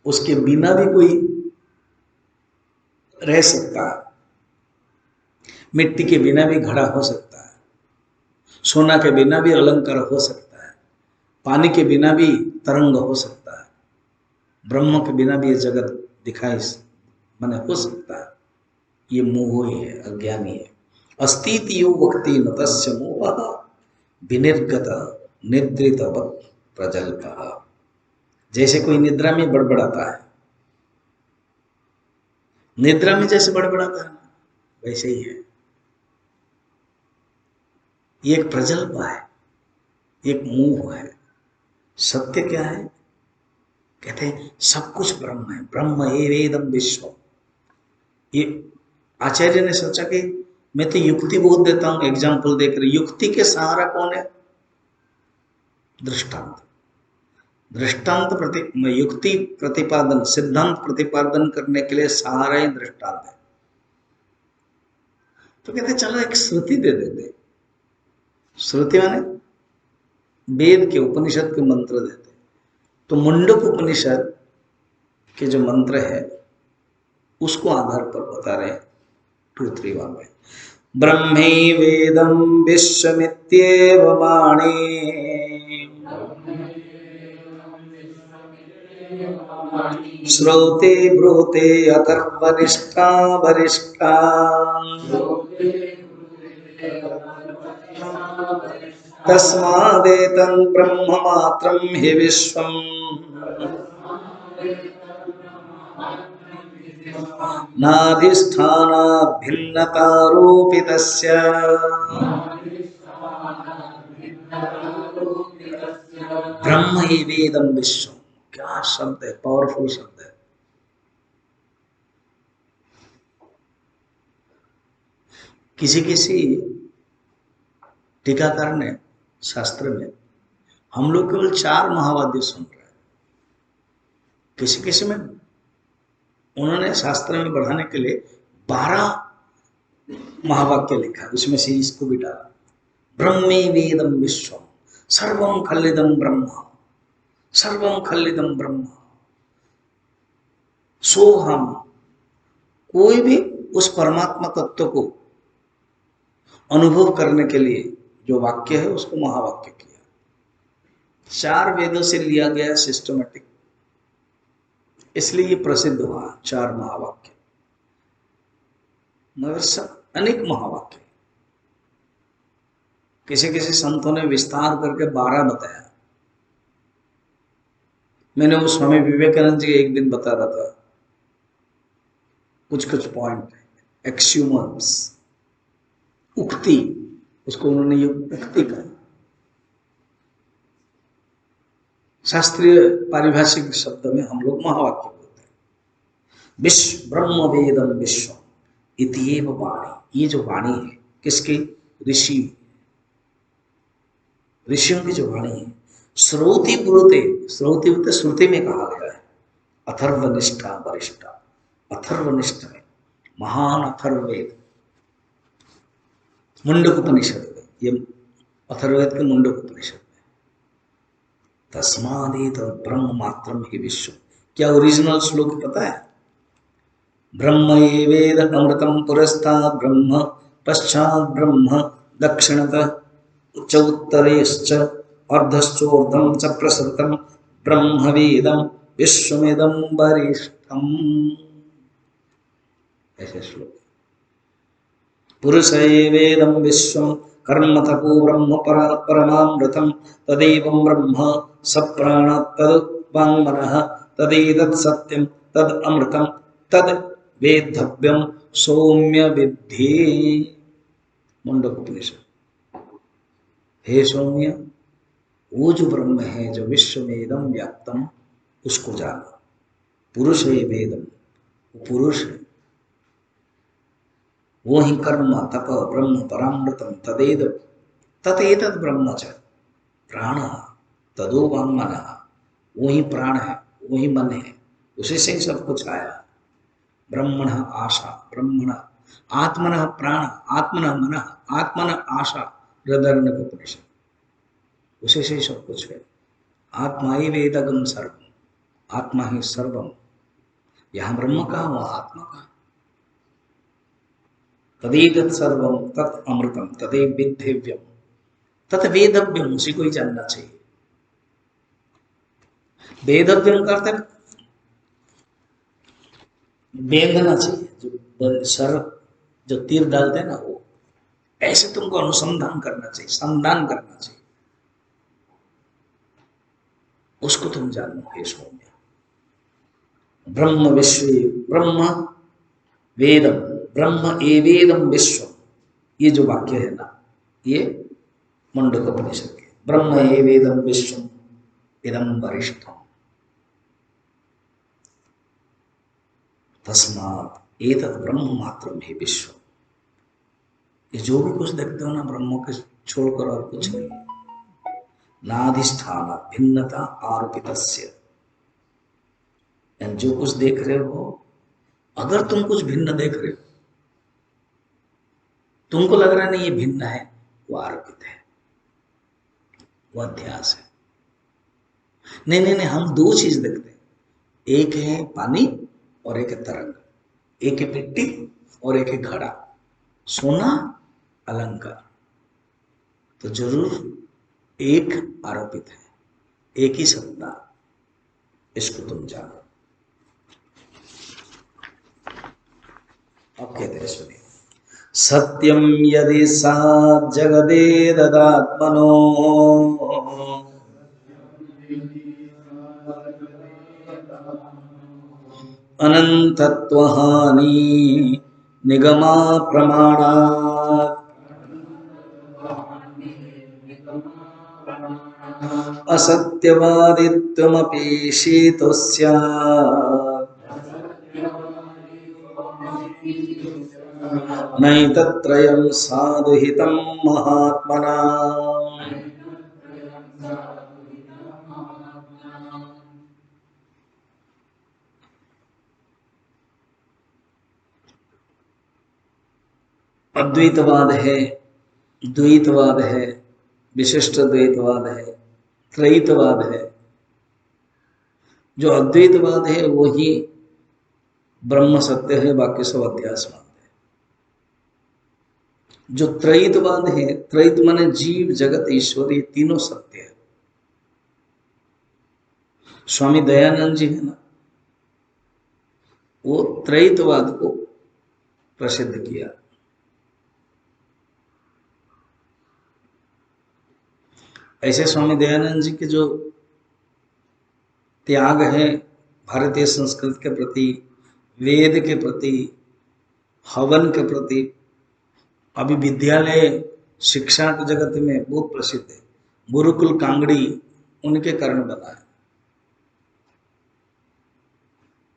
उसके बिना भी कोई रह सकता है, मिट्टी के बिना भी घड़ा हो सकता है, सोना के बिना भी अलंकार हो सकता है, पानी के बिना भी तरंग हो सकता है, ब्रह्म के बिना भी ये जगत दिखाई माने हो सकता है। ये मोह ही है, अज्ञानी है। अस्तीति यो वक्ति न तस्य मोह विनिर्गत निद्रितवत् प्रजल्पः। जैसे कोई निद्रा में बड़बड़ाता है, निद्रा में जैसे बड़बड़ाता है वैसे ही है। ये एक प्रजल्प है, एक मोह है। सत्य क्या है? कहते हैं सब कुछ ब्रह्म है, ब्रह्म एवेदम विश्व। ये आचार्य ने सोचा कि मैं तो युक्ति बहुत देता हूं, एग्जाम्पल देकर। युक्ति के सहारा कौन है? दृष्टांत। दृष्टांत युक्ति प्रतिपादन, सिद्धांत प्रतिपादन करने के लिए सहारा ही दृष्टांत है। तो कहते चलो एक श्रुति दे देते। श्रुति माने वेद के, उपनिषद के मंत्र देते। तो मुंडक उपनिषद के जो मंत्र है उसको आधार पर बता रहे हैं 2-3 में। ब्रह्मे वेदम विश्वमित्येव वाणी श्रोते ब्रूते अथर्वनिष्ठा वरिष्ठा तस्मादेतं ब्रह्म मात्रं हि विश्वम् नाधिष्ठानात् भिन्नतारोपितस्य। ब्रह्म ही वेदम विश्व। क्या शब्द है, पावरफुल शब्द है। किसी किसी टीकाकार ने शास्त्र में हम लोग केवल 4 महावाद्य सुन रहे हैं। किसी किसी में उन्होंने शास्त्र में बढ़ाने के लिए 12 महावाक्य लिखा, उसमें से इसको भी डाला। ब्रह्मे वेदम विश्व सर्वं खलिदं ब्रह्म, सर्वं खलिदं ब्रह्म सोहम। कोई भी उस परमात्मा तत्व को अनुभव करने के लिए जो वाक्य है उसको महावाक्य किया। 4 वेदों से लिया गया सिस्टमेटिक, इसलिए ये प्रसिद्ध हुआ 4 महावाक्य। मगर सब अनेक महावाक्य। किसी किसी संतों ने विस्तार करके 12 बताया। मैंने वो स्वामी विवेकानंद जी एक दिन बता रहा था कुछ कुछ पॉइंट, एक्सियोम्स, उक्ति, उसको उन्होंने ये उक्ति कहा। शास्त्रीय पारिभाषिक शब्द में हम लोग महावाक्य बोलते हैं। विश्व ब्रह्म वेदम विश्व इत्येव वाणी। ये जो वाणी है किसकी? ऋषि, ऋषियों की जो वाणी है। श्रोति ब्रूते, श्रोति होते श्रुति में कहा गया है। अथर्वनिष्ठा वरिष्ठा, अथर्वनिष्ठ में महान अथर्ववेद, मुंडक उपनिषद में, ये अथर्ववेद के मुंडक उपनिषद में। तस्मादेत ब्रह्म मात्रम ही विश्व। क्या ओरिजिनल श्लोक पता है? ब्रह्म एवेद अमृतम पुरस्तात् ब्रह्म पश्चात् ब्रह्म दक्षिणतः च उत्तरेश्च अर्धश्चोर्ध्वं च प्रसृतं ब्रह्मवेदं विश्वमिदं वरिष्ठम्। ऐसे श्लोक। पुरुष एवेदं विश्वं कर्म तपो ब्रह्म परमामृतं तदेवं ब्रह्म सप्राण तद्वाङ्मनः तदेतत् सत्यं तद् अमृतं तद् वेद्धव्यं सौम्य विद्धि। मुंडक उपनिषद। हे सौम्य, वो जो ब्रह्म है जो विश्व में एकदम व्याप्तम, उसको जाना। पुरुष है वेदम, वो पुरुष है। वो ही कर्म तप ब्रह्म परामृतम तदेद तदेतद ब्रह्म च प्राण तदो वाङ्मन। वो ही प्राण है, वो ही मन है, उसी से ही सब कुछ आया। ब्रह्मण आशा, ब्रह्मण आत्मन प्राण, आत्मन मन, आत्मन आशा, हृदय उपनिषद। उसी से सब कुछ है। आत्मा ही वेदगम सर्वम, आत्मा ही सर्वम। यहाँ ब्रह्म कहा, वहाँ आत्मा कहा। तदेतत् सर्वम तत् अमृतम तदेव विद्धेव्यम तत् वेदव्यम। उसी को ही जानना चाहिए। वेदव्यम करते बेंधना चाहिए, जो सर जो तीर डालते हैं ना, वो ऐसे तुमको अनुसंधान करना चाहिए, संधान करना चाहिए, उसको तुम जानो। हे सौम्य, ब्रह्म विश्व ब्रह्म वेदम, ब्रह्म एवेदम विश्व, ये जो वाक्य है ना, ये मुंडकोपनिषद के ब्रह्म एवेदं विश्वम इदं वरिष्ठम तस्मात् एतत् ब्रह्म मात्रम ही विश्व। ये जो भी कुछ देखते हो ना ब्रह्म के छोड़कर और कुछ नहीं है। नाधिष्ठान भिन्नता आरोपितस्य, जो कुछ देख रहे हो, अगर तुम कुछ भिन्न देख रहे हो, तुमको लग रहा है नहीं ये भिन्न है, वो आरोपित है, वो अध्यास है। नहीं नहीं नहीं, हम दो चीज देखते हैं, एक है पानी और एक है तरंग, एक है मिट्टी और एक है घड़ा, सोना अलंकार। तो जरूर एक आरोपित है, एक ही सत्ता, इसको तुम जानो। अब कहते हैं सुनिए, सत्यम यदि सा जगदेददात्मनो अनंतत्वहानि निगमा प्रमाणात् असत्यवादित्वमपि शीतो स्यात् नैतत्त्रयं साधुहितं महात्मना। अद्वैतवाद है, द्वैतवाद है, विशिष्ट द्वैतवाद है, त्रैतवाद है। जो अद्वैतवाद है वही ब्रह्म सत्य है, बाकी सब अध्यास मानते हैं। जो त्रैतवाद है, त्रैत माने जीव जगत ईश्वर, ये तीनों सत्य है। स्वामी दयानंद जी है ना, वो त्रैतवाद को प्रसिद्ध किया। ऐसे स्वामी दयानंद जी के जो त्याग है भारतीय संस्कृति के प्रति, वेद के प्रति, हवन के प्रति, अभी विद्यालय शिक्षा के जगत में बहुत प्रसिद्ध है। गुरुकुल कांगड़ी उनके कारण बना है।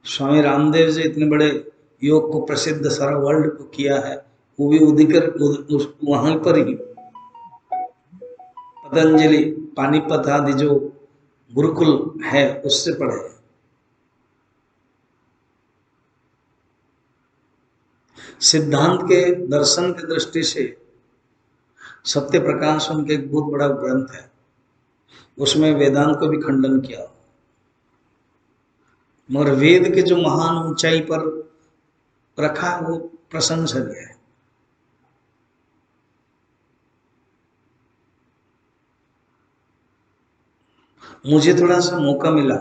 स्वामी रामदेव जी इतने बड़े योग को प्रसिद्ध सारा वर्ल्ड को किया है, वो भी उदिकर वहां पर ही पतंजलि पानीपत आदि जो गुरुकुल है उससे पढ़े। सिद्धांत के दर्शन की दृष्टि से सत्य प्रकाश उनके एक बहुत बड़ा ग्रंथ है, उसमें वेदांत को भी खंडन किया। मगर वेद के जो महान ऊंचाई पर रखा वो प्रशंसनीय है। मुझे थोड़ा सा मौका मिला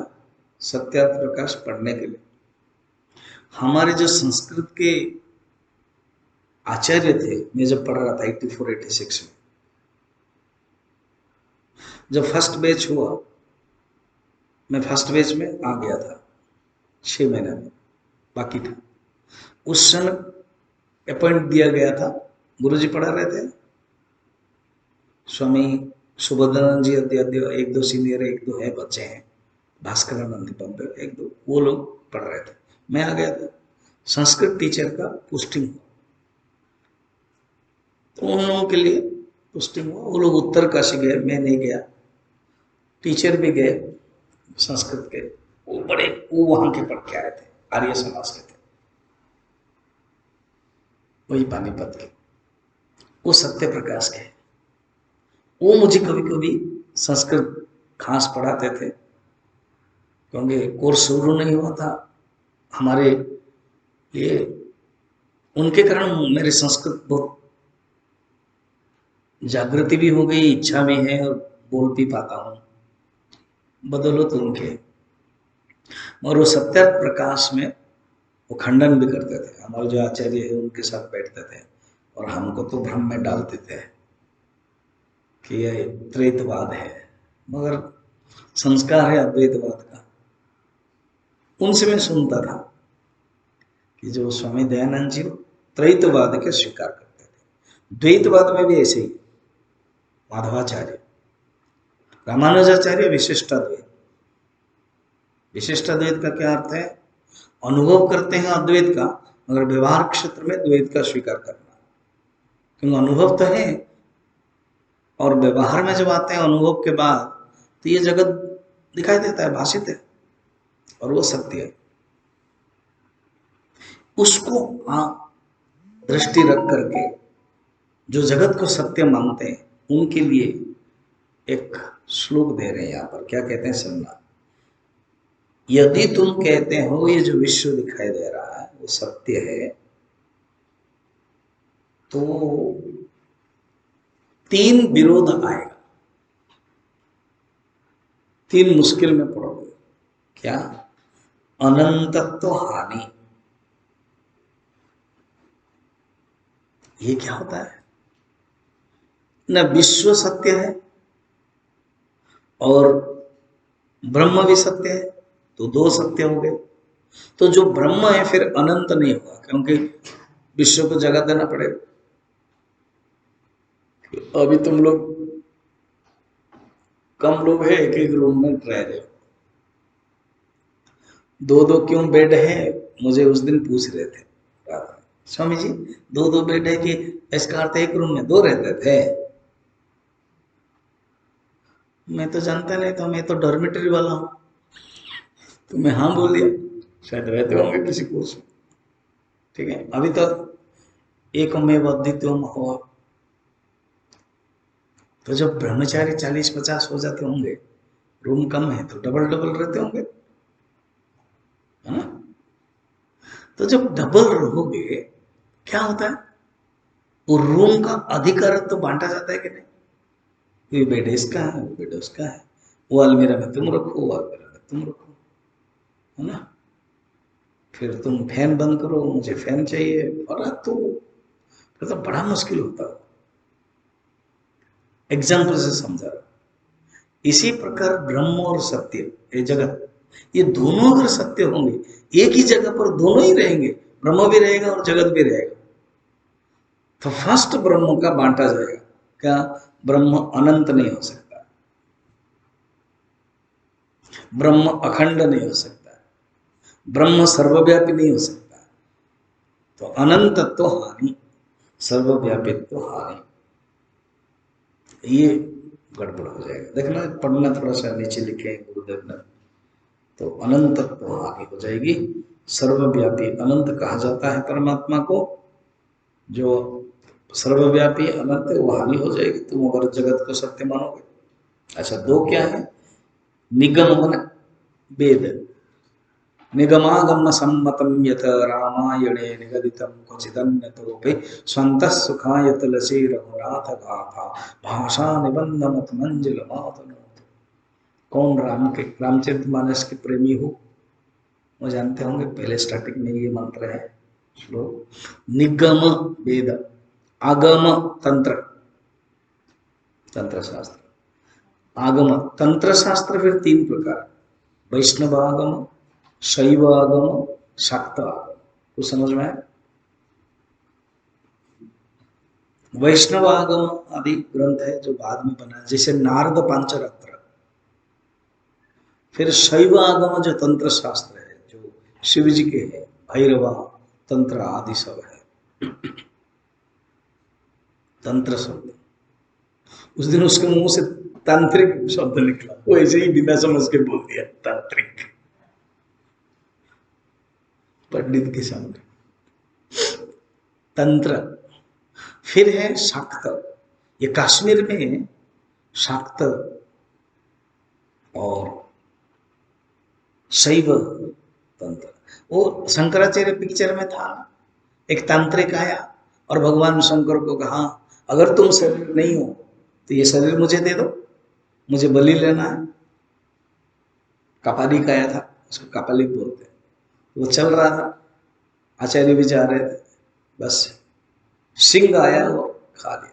सत्यार्थ प्रकाश पढ़ने के लिए। हमारे जो संस्कृत के आचार्य थे, मैं जब पढ़ रहा था 84-86 में, जब फर्स्ट बैच हुआ, मैं फर्स्ट बैच में आ गया था 6 महीने में, बाकी था। उस समय अपॉइंट दिया गया था, गुरुजी पढ़ा रहे थे, स्वामी सुभद्रानंद जी अद्याद्य, एक दो सीनियर, एक दो है बच्चे हैं, भास्करानंद पंप, एक दो, वो लोग पढ़ रहे थे। मैं आ गया था, संस्कृत टीचर का पोस्टिंग हुआ, तो उन लोगों के लिए पोस्टिंग हुआ। वो लोग उत्तर काशी गए, मैं नहीं गया। टीचर भी गए संस्कृत के, वो बड़े, वो वहां के पढ़ के आए थे, आर्य समाज के थे, वही पानीपत के, वो सत्य प्रकाश के। वो मुझे कभी कभी संस्कृत खास पढ़ाते थे, क्योंकि कोर्स शुरू नहीं हुआ था हमारे लिए। उनके कारण मेरी संस्कृत बहुत जागृति भी हो गई, इच्छा भी है और बोल भी पाता हूँ, बदौलत उनके। और वो सत्यार्थ प्रकाश में वो खंडन भी करते थे। हमारे जो आचार्य है उनके साथ बैठते थे और हमको तो भ्रम में डालते थे कि ये त्रैतवाद है, मगर संस्कार है अद्वैतवाद का। उनसे मैं सुनता था कि जो स्वामी दयानंद जी त्रैतवाद के स्वीकार करते थे। द्वैतवाद में भी ऐसे ही, माधवाचार्य, रामानुजाचार्य विशिष्टाद्वैत। विशिष्टाद्वैत का क्या अर्थ है? अनुभव करते हैं अद्वैत का, मगर व्यवहार क्षेत्र में द्वैत का स्वीकार करना। क्योंकि अनुभव तो है, और व्यवहार में जब आते हैं अनुभव के बाद, तो ये जगत दिखाई देता है, भाषित है, और वो सत्य है। उसको दृष्टि रख करके जो जगत को सत्य मानते हैं उनके लिए एक श्लोक दे रहे हैं यहाँ पर। क्या कहते हैं सुनना। यदि तुम कहते हो ये जो विश्व दिखाई दे रहा है वो सत्य है, तो 3 विरोध आएगा, 3 मुश्किल में पड़ोगे। क्या? अनंतत्व हानि। ये क्या होता है? न विश्व सत्य है और ब्रह्म भी सत्य है, तो 2 सत्य हो गए। तो जो ब्रह्म है फिर अनंत नहीं होगा, क्योंकि विश्व को जगह देना पड़ेगा। अभी तुम लोग कम लोग है, एक एक रूम में रह रहे हो, 2-2 क्यों बेड है? मुझे उस दिन पूछ रहे थे स्वामी जी, 2-2 बेड है कि इसका अर्थ एक रूम में 2 रहते थे? मैं तो जानता नहीं था, मैं तो डॉर्मेटरी वाला हूँ। तो मैं हाँ बोल दिया, शायद रहते होंगे किसी कोर्स में। ठीक है, अभी तक एकमेव अद्वितीयम हुआ। तो जब ब्रह्मचारी 40-50 हो जाते होंगे, रूम कम है तो डबल डबल रहते होंगे, है ना? तो जब डबल रहोगे क्या होता है? वो रूम का अधिकार तो बांटा जाता है कि नहीं? ये बेड इसका है, वो बेड उसका है, वो अलमीरा में तुम रखो, वो अलमीरा में तुम रखो, है ना? फिर तुम फैन बंद करो, मुझे फैन चाहिए, और तो बड़ा मुश्किल होता है। एग्जाम्पल से समझा रहा। इसी प्रकार ब्रह्म और सत्य, ये जगत, ये दोनों अगर सत्य होंगे, एक ही जगह पर दोनों ही रहेंगे, ब्रह्म भी रहेगा और जगत भी रहेगा, तो फर्स्ट ब्रह्म का बांटा जाएगा। क्या? ब्रह्म अनंत नहीं हो सकता, ब्रह्म अखंड नहीं हो सकता, ब्रह्म सर्वव्यापी नहीं हो सकता। तो अनंतत्व हानि, सर्वव्यापित्व हानि, ये गड़बड़ हो जाएगा। देखना, पढ़ना थोड़ा सा नीचे लिखे हैं गुरुदेव ने, तो अनंतत्व हानि हो जाएगी। सर्वव्यापी अनंत कहा जाता है परमात्मा को, जो सर्वव्यापी अनंत है वो हानि हो जाएगी तुम अगर जगत को सत्य मानोगे। अच्छा, 2 क्या है? निगम वेद, निगमागम सम्मतम यत रामायणे निगदितम क्वचिदन्यतोपि स्वन्तः सुखाय तुलसी रघुनाथ गाथा भाषा निबंध मत मंजिल मातनोत। कौन रामचरितमानस के प्रेमी हो वो जानते होंगे, पहले स्टार्टिंग में ये मंत्र है श्लोक। निगम वेद, आगम तंत्र, तंत्र शास्त्र, आगम तंत्र शास्त्र फिर 3 प्रकार, वैष्णवागम, शैवागम, शाक्त आगम। कुछ समझ में आया? वैष्णवागम आदि ग्रंथ है जो बाद में बना, जैसे नारद पांचरत्र। फिर शैव आगम जो तंत्र शास्त्र है, जो शिव जी के है, भैरवा तंत्र आदि सब है। तंत्र शब्द उस दिन उसके मुंह से तांत्रिक शब्द निकला, वो ऐसे ही बिना समझ के बोल दिया तांत्रिक, पंडित के सामने। तंत्र। फिर है शाक्त, ये कश्मीर में शाक्त और शैव तंत्र। वो शंकराचार्य पिक्चर में था, एक तांत्रिक आया और भगवान शंकर को कहा अगर तुम शरीर नहीं हो तो ये शरीर मुझे दे दो, मुझे बलि लेना है। कपालिक आया था, उसको कपालिक बोलते हैं। वो चल रहा था, आचार्य भी जा रहे थे, बस सिंह आया वो खा लिया।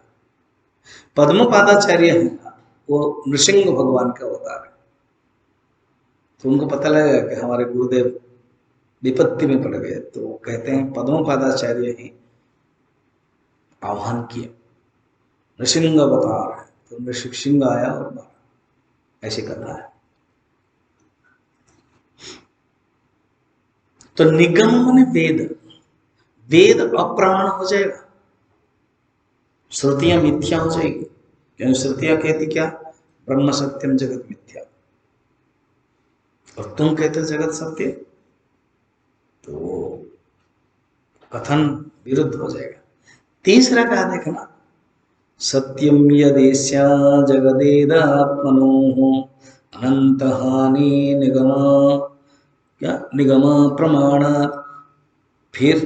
पद्मपादाचार्य है ना, वो नृसिंह भगवान का अवतार है। तो उनको पता लगा कि हमारे गुरुदेव विपत्ति में पड़ गए, तो कहते हैं पद्मपादाचार्य ही आह्वान किया, नृसिंह अवतार है। तो मृषिक सिंह आया और मारा, ऐसी कथा है। तो निगम माने वेद, वेद अप्राण हो जाएगा, श्रुतियां मिथ्या हो जाएगी। क्योंकि श्रुतियां कहती क्या? ब्रह्म सत्यम जगत मिथ्या, और तुम कहते हो जगत सत्य, तो कथन विरुद्ध हो जाएगा। तीसरा कहा देखना, सत्यम यदेस्या जगदेदात्मनो अनंत हानि निगम, क्या निगम प्रमाण। फिर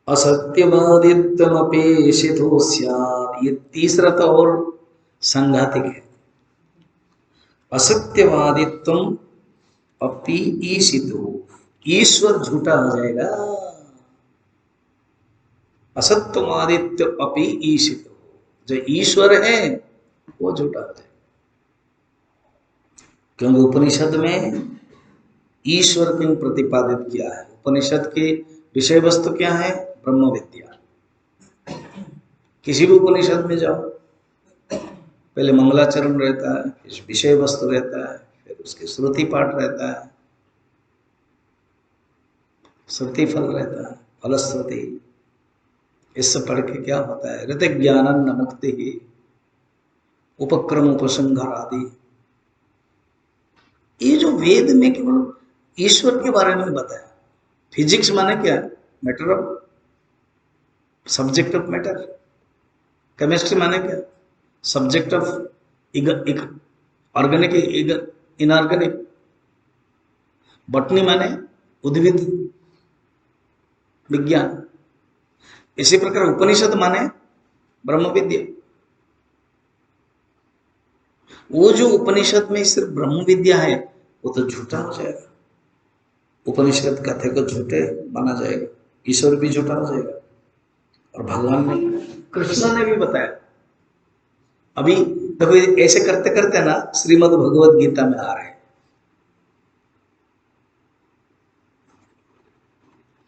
असत्यवादित्वमपेक्षितो स्यात्, ये तीसरा तो और संघातिक है। असत्यवादित्वम अपि ईशितो, ईश्वर झूठा हो जाएगा। असत्यवादित्व अपि ईशितो, जो ईश्वर है वो झूठा हो जाएगा। क्योंकि उपनिषद में ईश्वर क्यों प्रतिपादित किया है? उपनिषद की विषय वस्तु क्या है? ब्रह्म विद्या। किसी भी उपनिषद में जाओ, पहले मंगलाचरण रहता है, फिर विषय वस्तु रहता है, फिर उसके श्रुति पाठ रहता है, श्रुति फल रहता है, फलश्रुति। इससे पढ़ के क्या होता है? ऋत ज्ञानन न मुक्ति ही उपक्रम उपसंहार आदि। ये जो वेद में केवल ईश्वर के बारे में बताया। फिजिक्स माने क्या? Matter of, subject of matter. Chemistry माने क्या? Subject of organic inorganic. Botany माने उद्भिद विज्ञान। इसी प्रकार उपनिषद माने ब्रह्म विद्या। वो जो उपनिषद में सिर्फ ब्रह्म विद्या है वो तो झूठा हो जाएगा, उपनिषद कथे को झूठे माना जाएगा, ईश्वर भी झूठा हो जाएगा। और भगवान ने, कृष्ण ने भी बताया। अभी देखो ऐसे करते करते ना श्रीमद् भगवद गीता में आ रहे हैं।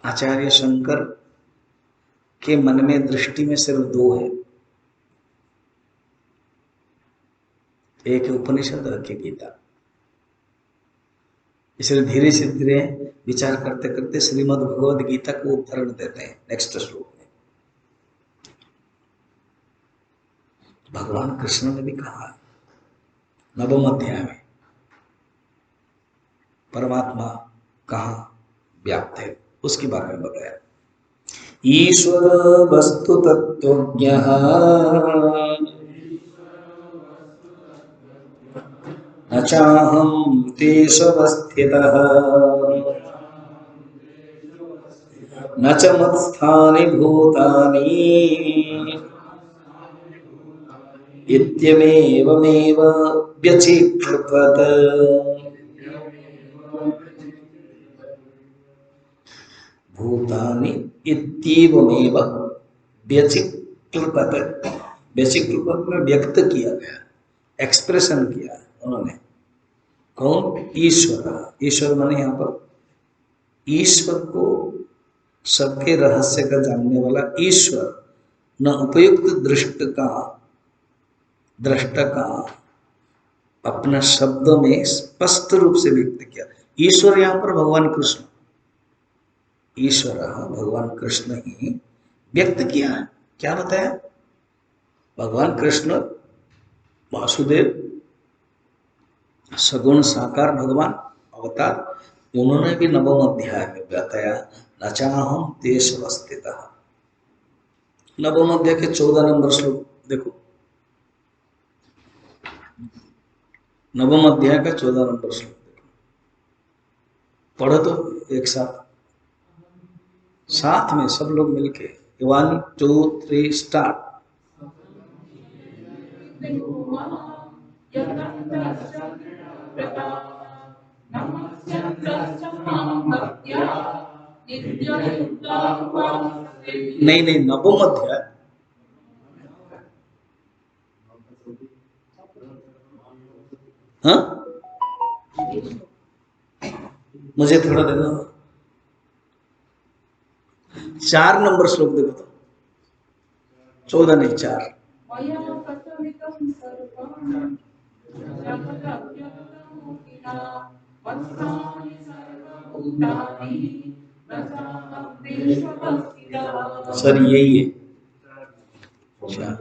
आचार्य शंकर के मन में दृष्टि में सिर्फ दो है, एक है उपनिषद और एक है गीता। इसलिए धीरे से धीरे विचार करते करते श्रीमद् भगवद गीता को उदाहरण देते हैं नेक्स्ट श्लोक में। भगवान कृष्ण ने भी कहा नवम अध्याय में, परमात्मा कहाँ व्याप्त है उसके बारे में बताया। ईश्वर वस्तु तत्वज्ञः न चाहं तेष्वस्थितः न च मत्स्थानि भूतानि इत्यमेवमेव व्यचिक्लृपत्। भूतानि इत्येवमेव व्यचिक्लृपत्, व्यचिक्लृपत् में व्यक्त किया गया, एक्सप्रेशन किया उन्होंने। कौन? ईश्वर। ईश्वर माने यहाँ पर ईश्वर को, सबके रहस्य का जानने वाला ईश्वर, न उपयुक्त दृष्टा का अपना शब्द में स्पष्ट रूप से व्यक्त किया। ईश्वर यहाँ पर भगवान कृष्ण, ईश्वर भगवान कृष्ण ही व्यक्त किया है। क्या बताया? भगवान कृष्ण वासुदेव सगुण साकार भगवान अवतार, उन्होंने भी नवम अध्याय में बताया न चाहं तेष्वस्थितः। नवम अध्याय के 14 नंबर श्लोक देखो, नवम अध्याय का 14 नंबर श्लोक देखो, पढ़ो तो एक साथ, साथ में सब लोग मिलके 1 2 3 स्टार्ट। नहीं नहीं, नवम अध्याय, हाँ मुझे थोड़ा दे दो। 4 नंबर श्लोक देखो तो, 14 नहीं 4। सर यही है चार।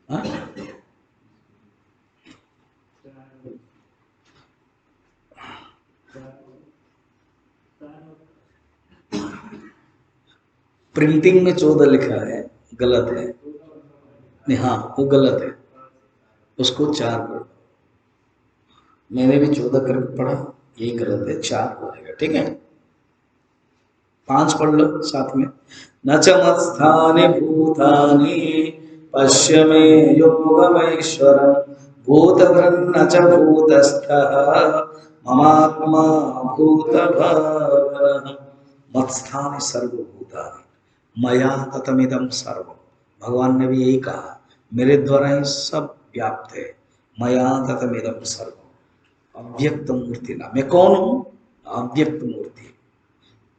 हाँ? प्रिंटिंग में 14 लिखा है, गलत है। नहीं, हाँ वो गलत है, उसको 4 कर दो। मैंने भी 14 करके पढ़ा, यही गलत है, 4 हो जाएगा। ठीक है, 5 पढ़ लो साथ में। न च मत्स्थानि भूतानि पश्य मे योगमैश्वरम् भूतभृन्न च भूतस्थः ममात्मा भूतभावनः। मत्स्थानि सर्वभूतानि मया ततमिदं सर्वम्। भगवान ने भी यही कहा, मेरे द्वारा ही सब व्याप्त है। मया ततमिदं सर्वम् अव्यक्त मूर्ति ना, मैं कौन हूँ? अव्यक्त मूर्ति,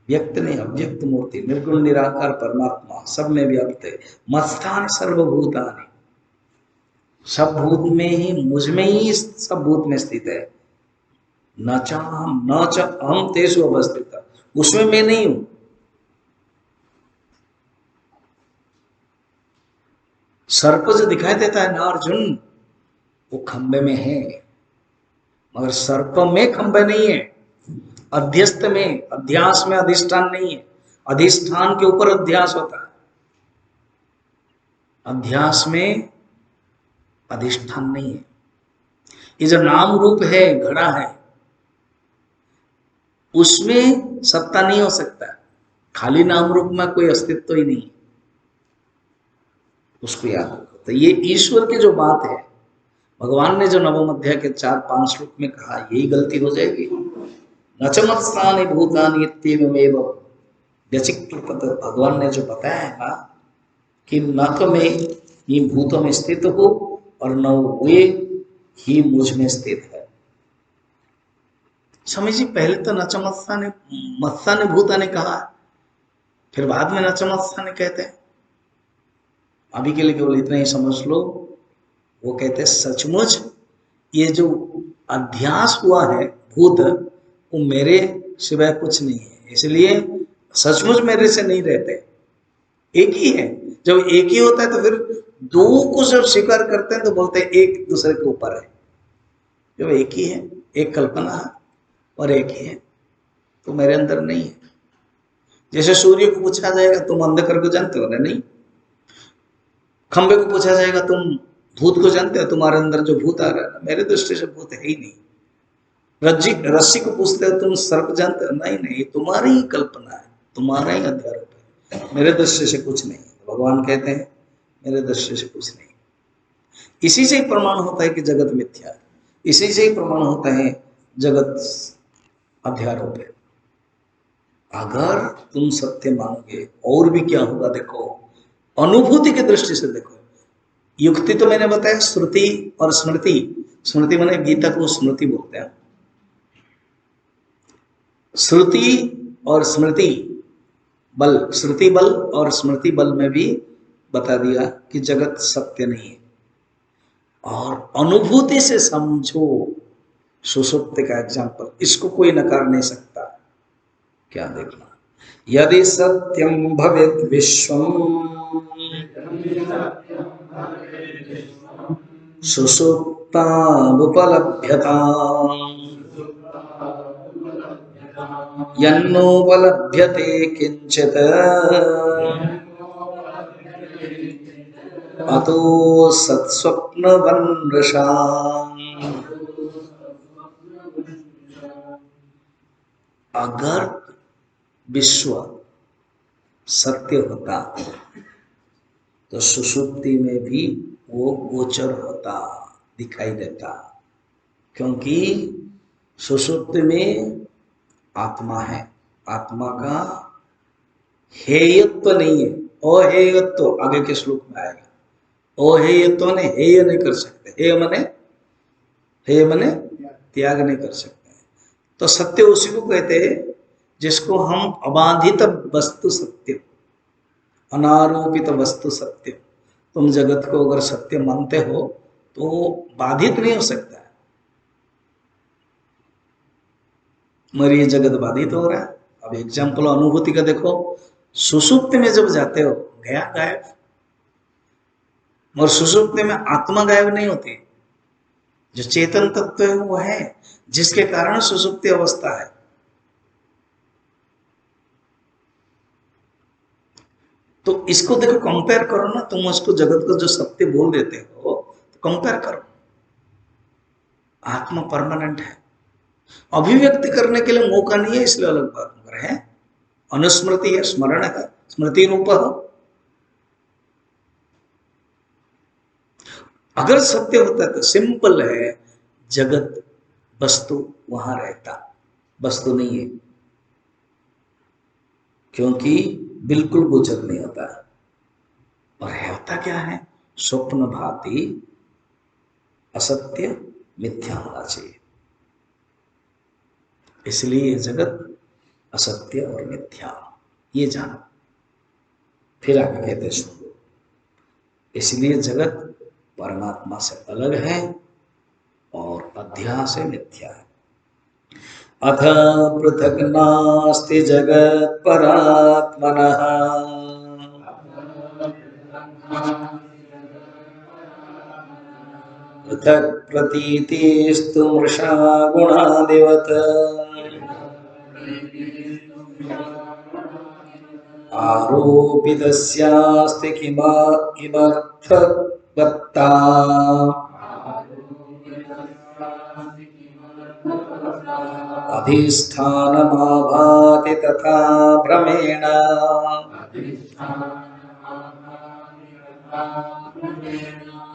व्यक्त नहीं, अव्यक्त मूर्ति, निर्गुण निराकार परमात्मा सब में व्याप्त है। मत्स्थान सर्वभूतानि, सब भूत में ही, मुझ में ही सब भूत में स्थित है। न च अहम तेषु अवस्थित, उसमें मैं नहीं हूं। सर्प जो दिखाई देता है ना अर्जुन, वो खंबे में है, मगर सर्प में खंबे नहीं है। अध्यस्त में, अध्यास में अधिष्ठान नहीं है। अधिष्ठान के ऊपर अध्यास होता है, अध्यास में अधिष्ठान नहीं है। ये जो नाम रूप है, घड़ा है, उसमें सत्ता नहीं हो सकता। खाली नाम रूप में कोई अस्तित्व ही नहीं, उसको याद रखो। तो ये ईश्वर की जो बात है, भगवान ने जो नवम अध्याय के 4-5 श्लोक में कहा, यही गलती हो जाएगी। न च मत्स्थानि भूतानि इत्येवमेव व्यचिक्रपत। भगवान ने जो बताया है ना कि न तो मैं ये भूतों में स्थित हो और न वे ही मुझ में स्थित है। समझिए, पहले तो नच मत्स्थानि भूतानि कहा, फिर बाद में नच मत्स्थानि कहते हैं। अभी के लिए केवल इतना ही समझ लो, वो कहते हैं सचमुच ये जो अध्यास हुआ है भूत, वो मेरे सिवाय कुछ नहीं है, इसलिए सचमुच मेरे से नहीं रहते, एक ही है। जब एक ही होता है तो फिर दो को जब स्वीकार करते हैं तो बोलते हैं एक दूसरे के ऊपर है। जब एक ही है, एक कल्पना है और एक ही है, तो मेरे अंदर नहीं है। जैसे सूर्य को पूछा जाएगा तुम अंधकार को जानते हो ना? नहीं। खंबे को पूछा जाएगा तुम भूत को जानते हो? तुम्हारे अंदर जो भूत आ रहा है ना, मेरे दृष्टि से भूत है ही नहीं। रस्सी को पूछते हो तुम सर्प जानते हो? नहीं नहीं, तुम्हारी ही कल्पना है, तुम्हारा ही अध्यारोप है, मेरे दृष्टि से कुछ नहीं। भगवान कहते हैं मेरे दृष्टि से कुछ नहीं। इसी से ही प्रमाण होता है कि जगत मिथ्या है, इसी से ही प्रमाण होता है जगत अध्यारोप है। अगर तुम सत्य मानोगे, और भी क्या होगा देखो, अनुभूति की दृष्टि से देखो। युक्ति तो मैंने बताया श्रुति और स्मृति। स्मृति माने गीता को स्मृति बोलते हैं। श्रुति और स्मृति बल, श्रुति बल और स्मृति बल में भी बता दिया कि जगत सत्य नहीं है। और अनुभूति से समझो, सुषुप्ति का एग्जाम्पल, इसको कोई नकार नहीं सकता। क्या देखना, यदि सत्यम भवेत् विश्वम सुषुप्तामुपलभ्यताम् यन्नोपलभ्यते किंचित् अतो सत्स्वप्नवन्मृषाम्। अगर विश्व सत्य होता तो सुषुप्ति में भी वो गोचर होता, दिखाई देता, क्योंकि सुषुप्ति में आत्मा है। आत्मा का हेयत्व नहीं है, अहेयत्व आगे के श्लोक में आएगा। अहेयत्व ने हेय नहीं कर सकते, हेय मने त्याग नहीं कर सकते। तो सत्य उसी को कहते हैं जिसको हम अबाधित वस्तु सत्य, अनारोपित वस्तु सत्य। तुम जगत को अगर सत्य मानते हो तो बाधित नहीं हो सकता है, मगर ये जगत बाधित हो रहा है। अब एग्जाम्पल अनुभूति का देखो, सुषुप्ति में जब जाते हो गया गायब, और सुषुप्ति में आत्मा गायब नहीं होती, जो चेतन तत्व है वो है, जिसके कारण सुषुप्ति अवस्था है। तो इसको देखो, कंपेयर करो ना, तुम उसको जगत को जो सत्य बोल देते हो तो कंपेयर करो। आत्मा परमानेंट है, अभिव्यक्ति करने के लिए मौका नहीं है, इसलिए अलग बात मगर है, अनुस्मृति है, स्मरण है, स्मृति रूप है। अगर सत्य होता तो सिंपल है, जगत वस्तु वहां रहता, वस्तु नहीं है, क्योंकि बिल्कुल गोचर नहीं होता। और होता क्या है, स्वप्न भांति असत्य मिथ्या होना चाहिए, इसलिए ये जगत असत्य और मिथ्या, ये जानो। फिर आगे कहते सुनो, इसलिए जगत परमात्मा से अलग है और अध्यास है, मिथ्या है। अथ पृथक नास्ति जगत परात्मनः, पृथक प्रतीतिस्तु मृषा गुणादिवत्, आरोपितस्यास्ति किमर्थवत्ता, अधिष्ठानमाभाति तथा भ्रमेण।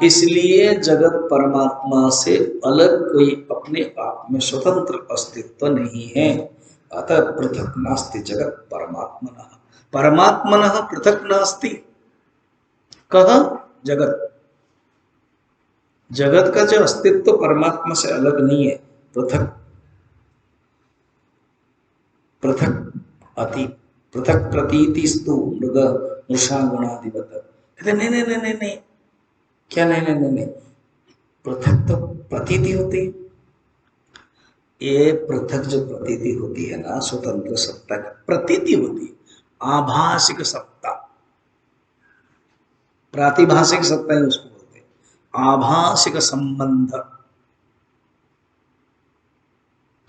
इसलिए जगत परमात्मा से अलग कोई अपने आप में स्वतंत्र अस्तित्व नहीं है। अतः पृथक नास्ति जगत परमात्मनः, परमात्मनः पृथक नास्ति। कह जगत, जगत का जो अस्तित्व परमात्मा से अलग नहीं है, पृथक पृथक अति पृथक प्रतीतिस्तु मृग मृषा गुणादिवत। कहते नहीं नहीं नहीं नहीं नहीं, क्या नहीं नहीं नहीं नहीं, पृथक तो प्रतीति होती है। ये पृथक जो प्रतीति होती है ना, स्वतंत्र सत्ता की प्रतीति होती है, आभासिक सत्ता, प्रातिभाषिक सत्ता ही उसको बोलते हैं। आभासिक संबंध,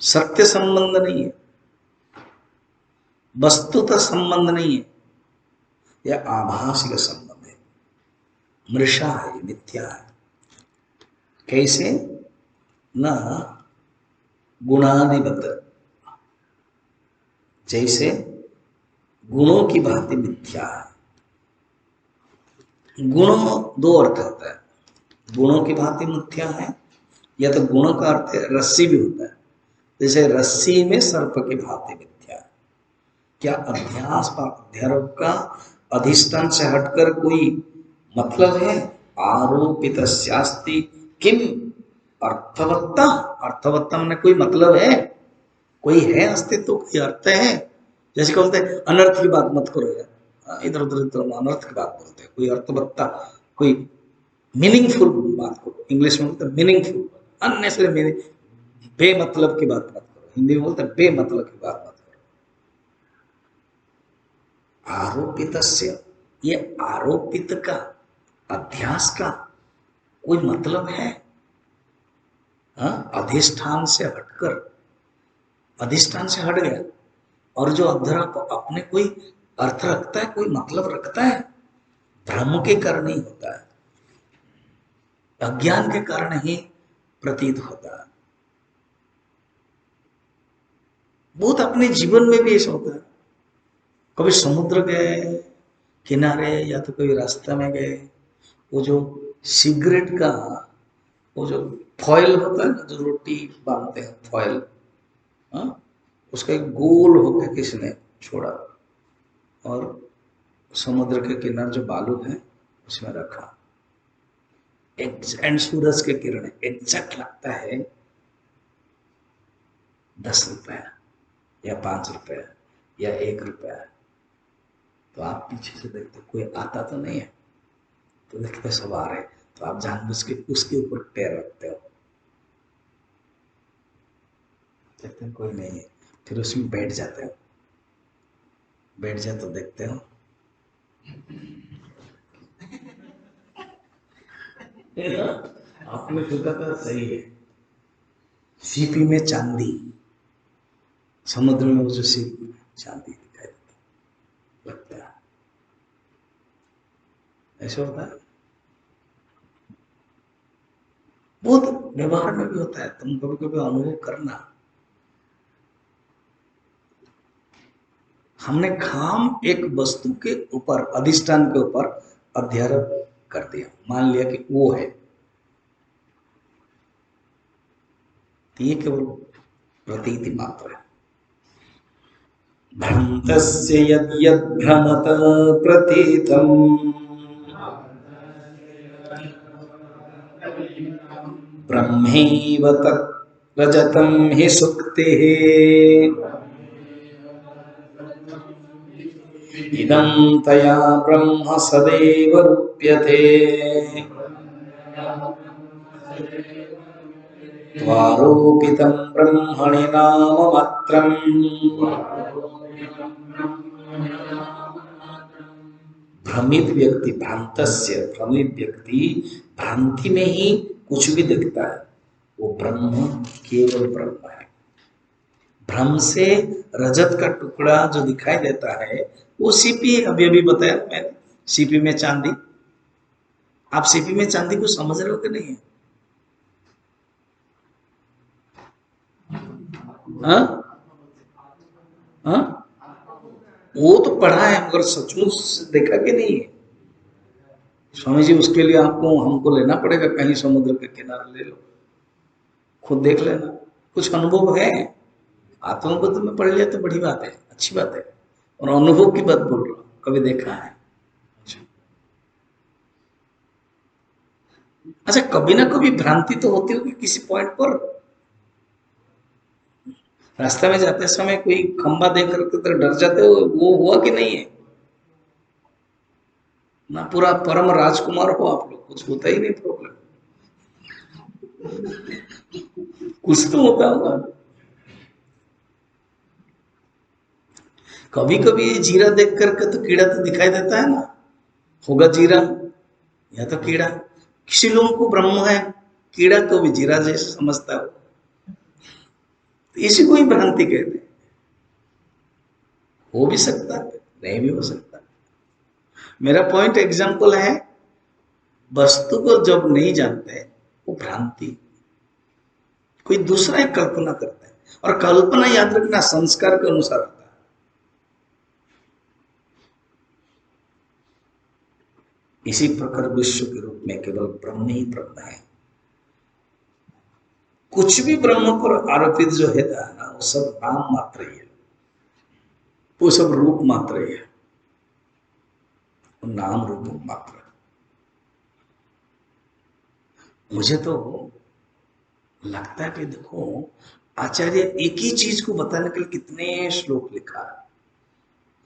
सत्य संबंध नहीं है, वस्तुतः संबंध नहीं है, यह आभासिक संबंध है, मृषा है, मिथ्या है। कैसे न गुणादिवत, जैसे गुणों की भांति मिथ्या है। गुणों दो अर्थ होता है, गुणों की भांति मिथ्या है, या तो गुणों का अर्थ रस्सी भी होता है, जैसे रस्सी में सर्प की भांति मिथ्या है। क्या अध्यास का अध्यारोप का अधिष्ठान से हटकर कोई मतलब है? आरोपितस्यास्ति किम अर्थवत्ता, अर्थवत्ता में कोई मतलब है, कोई है अस्तित्व, कोई अर्थ है। जैसे बोलते हैं अनर्थ की बात मत करो यार, इधर उधर इधर अनर्थ की बात बोलते हैं, कोई अर्थवत्ता, कोई मीनिंगफुल बात करो, इंग्लिश में बोलते हैं मीनिंगफुल, अननेसेसरी मीनिंग, बेमतलब की बात मत करो, हिंदी में बोलते हैं बेमतलब की बात मत करो। आरोपितस्य, ये आरोपित का, अध्यास का कोई मतलब है? अधिष्ठान से हटकर, अधिष्ठान से हट गया, और जो अध्यारोप अपने कोई अर्थ रखता है, कोई मतलब रखता है, भ्रम के कारण ही होता है, अज्ञान के कारण ही प्रतीत होता है। बहुत अपने जीवन में भी ऐसा होता है, कभी समुद्र गए किनारे या तो कभी रास्ते में गए, वो जो सिगरेट का वो जो फॉयल होता है ना, जो रोटी बांधते हैं फॉयल, उसका एक गोल होकर किसने छोड़ा और समुद्र के किनारे जो बालू है उसमें रखा, एंड सूरज के किरण एग्जैक्ट लगता है 10 रुपया या 5 रुपया या 1 रुपया। तो आप पीछे से देखते कोई आता तो नहीं है, तो देखते सब आ रहे, तो आप जानबूझ के उसके ऊपर पैर रखते हो, देखते हैं कोई नहीं है, फिर उसमें बैठ जाते हो, बैठ जाए तो देखते हो आपने सोचा था सही है। सीपी में चांदी, समुद्र में वो जो सीपी में चांदी दिखाई देती लगता है, ऐसा होता है। बहुत व्यवहार में भी होता है, तुम कभी कभी अनुभव करना। हमने खाम एक वस्तु के ऊपर, अधिष्ठान के ऊपर अध्यारोप कर दिया, मान लिया कि वो है, तो ये केवल प्रतीति मात्र है। भ्रान्तस्य यद्यद्भ्रमत प्रतीतम् ब्रह्मैव तत् रजतं हि सुक्तिः इदं तया ब्रह्म सदैव रूप्यते त्वारोपितं ब्रह्मणि नाममात्रम् भ्रमित व्यक्ति, भ्रांतस्य, भ्रमित व्यक्ति भ्रांति में ही कुछ भी देखता है, वो ब्रह्म केवल ब्रह्म है। भ्रम से रजत का टुकड़ा जो दिखाई देता है वो सीपी है। अभी अभी बताया मैंने, सीपी में चांदी। आप सीपी में चांदी को समझ रहे हो कि नहीं? हाँ हाँ, वो तो पढ़ा है मगर सचमुच देखा कि नहीं है? स्वामी जी उसके लिए आपको हमको लेना पड़ेगा कहीं, समुद्र के किनारे ले लो, खुद देख लेना, कुछ अनुभव है। आत्मबोध में पढ़ लिया तो बड़ी बात है, अच्छी बात है, और अनुभव की बात बोल रहा हूँ, कभी देखा है। अच्छा, कभी ना कभी भ्रांति तो होती होगी किसी पॉइंट पर। रास्ते में जाते समय कोई खंबा देख करके तो डर जाते हो, वो हुआ कि नहीं है? ना पूरा परम राजकुमार हो आप लोग, कुछ होता ही नहीं प्रॉब्लम, कुछ तो होता होगा। कभी कभी जीरा देख करके तो कीड़ा तो दिखाई देता है ना, होगा जीरा या तो कीड़ा। किसी लोगों को ब्रह्म है, कीड़ा को भी जीरा जैसे समझता हो, तो इसी को ही भ्रांति कहते हैं। हो भी सकता है, नहीं भी हो सकता। मेरा पॉइंट एग्जाम्पल है, वस्तु को जब नहीं जानते वो भ्रांति, कोई दूसरा एक कल्पना करता है, और कल्पना याद रखना संस्कार के अनुसार होता है। इसी प्रकार विश्व के रूप में केवल ब्रह्म ही ब्रह्म है। कुछ भी ब्रह्म पर आरोपित जो है ना, वो सब नाम मात्र ही है, वो सब रूप मात्र ही है, वो नाम रूप मात्र। मुझे तो लगता है कि देखो, आचार्य एक ही चीज को बताने के लिए कितने श्लोक लिखा है।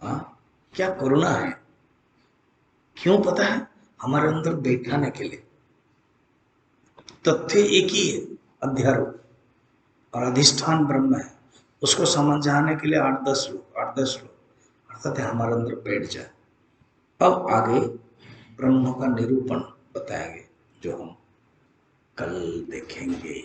हाँ, क्या करुणा है। क्यों पता है? हमारे अंदर बैठाने के लिए। तथ्य एक ही है, अध्यारोप, और अधिष्ठान ब्रह्म है, उसको समझाने के लिए 8-10 लोग, 8-10 लोग अर्थात हमारे अंदर बैठ जाए। अब आगे ब्रह्म का निरूपण बताएंगे, जो हम कल देखेंगे।